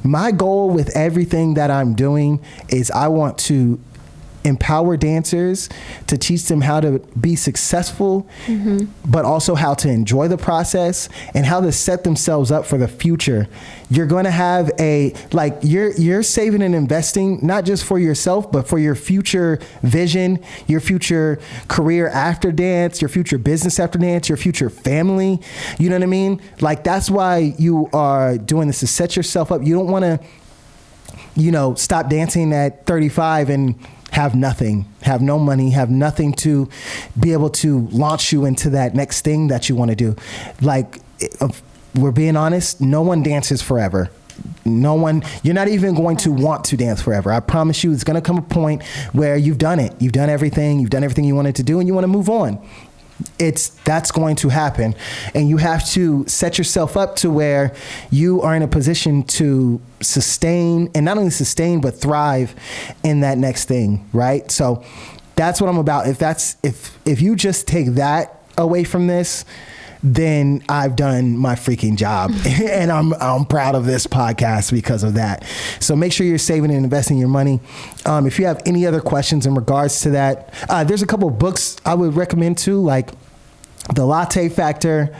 my goal with everything that I'm doing is I want to empower dancers, to teach them how to be successful, but also how to enjoy the process and how to set themselves up for the future. You're going to have you're saving and investing not just for yourself, but for your future vision, your future career after dance, your future business after dance, your future family. You know what I mean? Like, that's why you are doing this, to set yourself up. You don't want to, you know, stop dancing at 35 and have nothing, have no money, have nothing to be able to launch you into that next thing that you want to do. Like, if we're being honest, no one dances forever. No one, you're not even going to want to dance forever. I promise you, it's going to come a point where you've done it. You've done everything you wanted to do, and you want to move on. That's going to happen. And you have to set yourself up to where you are in a position to sustain, and not only sustain, but thrive in that next thing, right? So that's what I'm about. If you just take that away from this, then I've done my freaking job. And I'm proud of this podcast because of that. So make sure you're saving and investing your money. If you have any other questions in regards to that, there's a couple of books I would recommend too, like The Latte Factor,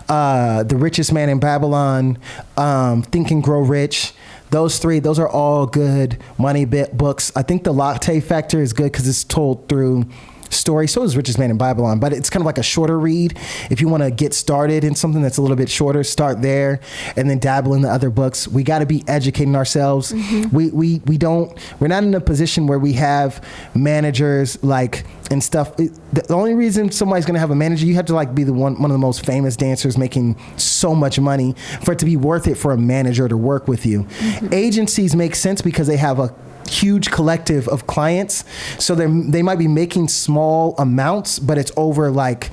The Richest Man in Babylon, Think and Grow Rich. Those are all good money books. I think The Latte Factor is good because it's told through story. So is Richest Man in Babylon, but it's kind of like a shorter read. If you want to get started in something that's a little bit shorter, start there and then dabble in the other books. We got to be educating ourselves. We're not in a position where we have managers like and stuff. The only reason somebody's going to have a manager, you have to like be one of the most famous dancers making so much money for it to be worth it for a manager to work with you. Agencies make sense because they have a huge collective of clients, so they might be making small amounts, but it's over like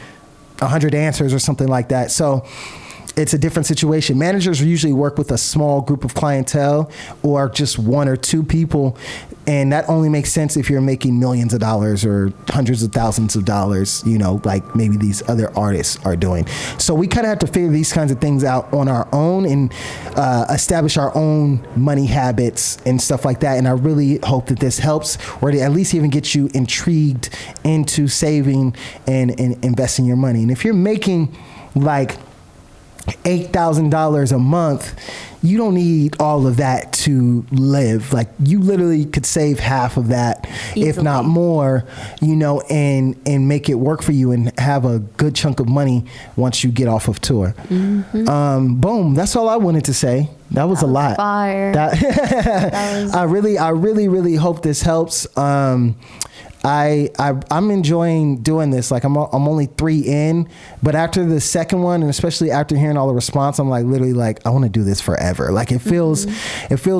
100 dancers or something like that. So it's a different situation. Managers usually work with a small group of clientele or just one or two people, and that only makes sense if you're making millions of dollars or hundreds of thousands of dollars, you know, like maybe these other artists are doing. So we kind of have to figure these kinds of things out on our own and establish our own money habits and stuff like that. And I really hope that this helps, or to at least even get you intrigued into saving and investing your money. And if you're making like $8,000 a month, you don't need all of that to live. Like, you literally could save half of that, easily, if not more, you know, and make it work for you and have a good chunk of money once you get off of tour. Boom. That's all I wanted to say. That was a lot. Fire. I really hope this helps. I'm enjoying doing this. Like, I'm only 3 in, but after the second one, and especially after hearing all the response, I'm like literally like, I want to do this forever. Like, it feels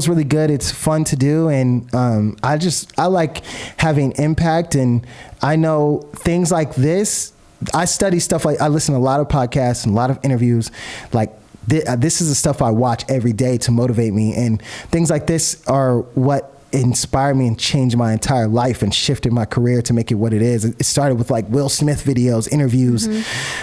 really good. It's fun to do, and I like having impact. And I know things like this. I study stuff like, I listen to a lot of podcasts and a lot of interviews. Like, this is the stuff I watch every day to motivate me, and things like this are what inspired me and changed my entire life and shifted my career to make it what it is. It started with like Will Smith videos, interviews,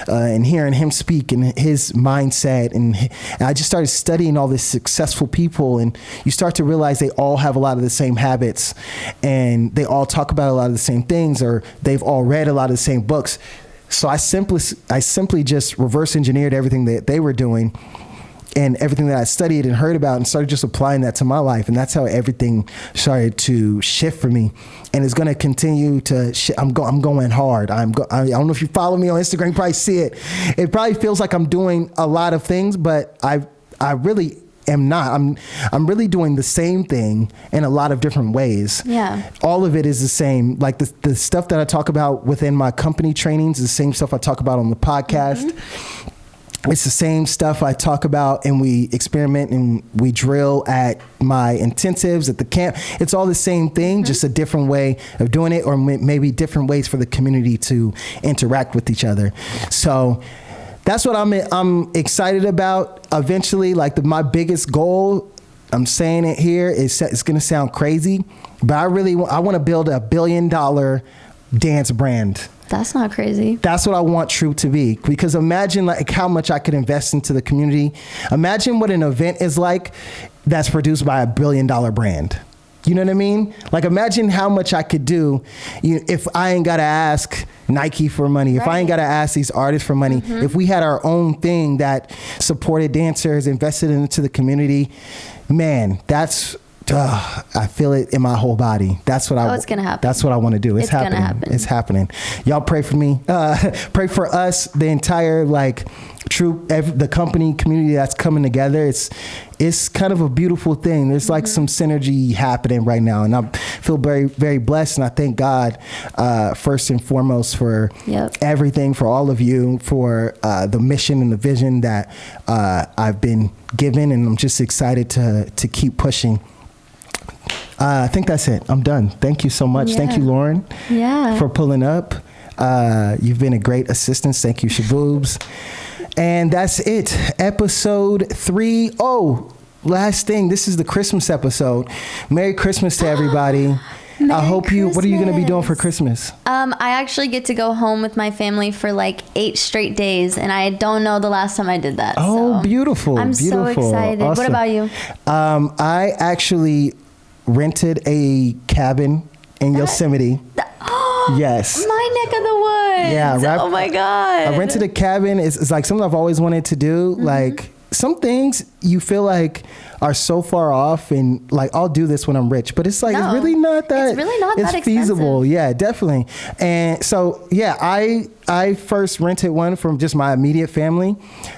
and hearing him speak and his mindset. And I just started studying all these successful people, and you start to realize they all have a lot of the same habits, and they all talk about a lot of the same things, or they've all read a lot of the same books. So I simply just reverse engineered everything that they were doing and everything that I studied and heard about, and started just applying that to my life. And that's how everything started to shift for me. And it's going to continue to I'm going hard. I don't know if you follow me on Instagram, you probably see it. It probably feels like I'm doing a lot of things, but I really am not. I'm really doing the same thing in a lot of different ways. Yeah. All of it is the same. Like the stuff that I talk about within my company trainings is the same stuff I talk about on the podcast. It's the same stuff I talk about and we experiment and we drill at my intensives at the camp. It's all the same thing, just a different way of doing it, or maybe different ways for the community to interact with each other. So that's what I'm excited about. Eventually, like my biggest goal, I'm saying it here, it's going to sound crazy, but I want to build $1 billion dance brand. That's not crazy. That's what I want Troupe to be, because imagine like how much I could invest into the community. Imagine what an event is like that's produced by $1 billion brand. You know what I mean? Like imagine how much I could do if I ain't got to ask Nike for money, if I ain't got to ask these artists for money, if we had our own thing that supported dancers, invested into the community, man, that's... I feel it in my whole body. That's what it's gonna happen. That's what I want to do. It's happening. Gonna happen. It's happening. Y'all pray for me. Pray for us. The entire Troupe, the company community that's coming together. It's kind of a beautiful thing. There's like some synergy happening right now, and I feel very, very blessed. And I thank God first and foremost for everything, for all of you, for the mission and the vision that I've been given, and I'm just excited to keep pushing. I think that's it. I'm done. Thank you so much. Yeah. Thank you, Lauren, for pulling up. You've been a great assistant. Thank you, Shaboobs. And that's it. Episode 3. Oh, last thing. This is the Christmas episode. Merry Christmas to everybody. I hope what are you going to be doing for Christmas? I actually get to go home with my family for like 8 straight days, and I don't know the last time I did that. Oh, so beautiful. I'm so excited. Awesome. What about you? I actually rented a cabin in Yosemite. Yes. My neck of the woods. Yeah. Right. Oh my God. I rented a cabin. It's like something I've always wanted to do. Like some things you feel like are so far off, and like I'll do this when I'm rich, but it's like it's really not that. It's really not that feasible. expensive. Yeah, definitely. And so I first rented one from just my immediate family,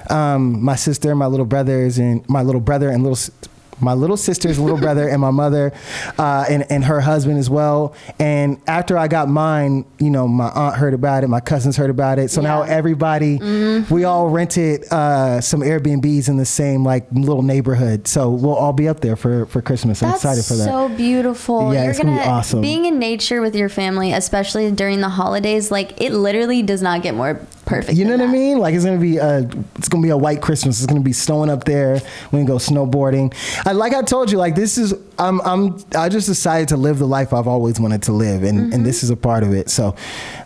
my sister, my little brothers, and my little brother and my little sister's little brother and my mother and her husband as well. And after I got mine, my aunt heard about it, my cousins heard about it. So now everybody, we all rented some Airbnbs in the same little neighborhood. So we'll all be up there for Christmas. I'm excited for that. That's so beautiful. Yeah, it's gonna be awesome. Being in nature with your family, especially during the holidays, it literally does not get more perfect. You know what I mean? Like it's gonna be a white Christmas. It's gonna be snowing up there. We can go snowboarding. Like I told you, this is I just decided to live the life I've always wanted to live, and this is a part of it. So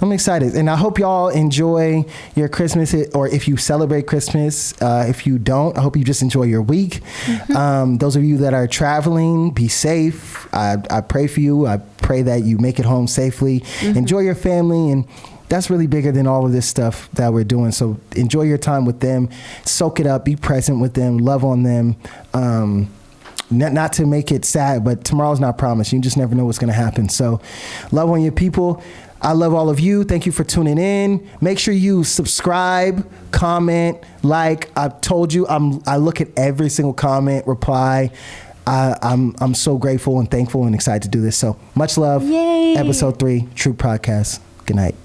I'm excited, and I hope y'all enjoy your Christmas, or if you celebrate Christmas. If you don't, I hope you just enjoy your week. Those of you that are traveling, be safe. I pray for you. I pray that you make it home safely. Enjoy your family, and that's really bigger than all of this stuff that we're doing. So enjoy your time with them, soak it up, be present with them, love on them. Not to make it sad, but tomorrow's not promised. You just never know what's going to happen. So love on your people. I love all of you. Thank you for tuning in. Make sure you subscribe, comment, like. I've told you, I look at every single comment, reply. I'm so grateful and thankful and excited to do this. So much love. Yay. Episode 3, Troupe Podcast. Good night.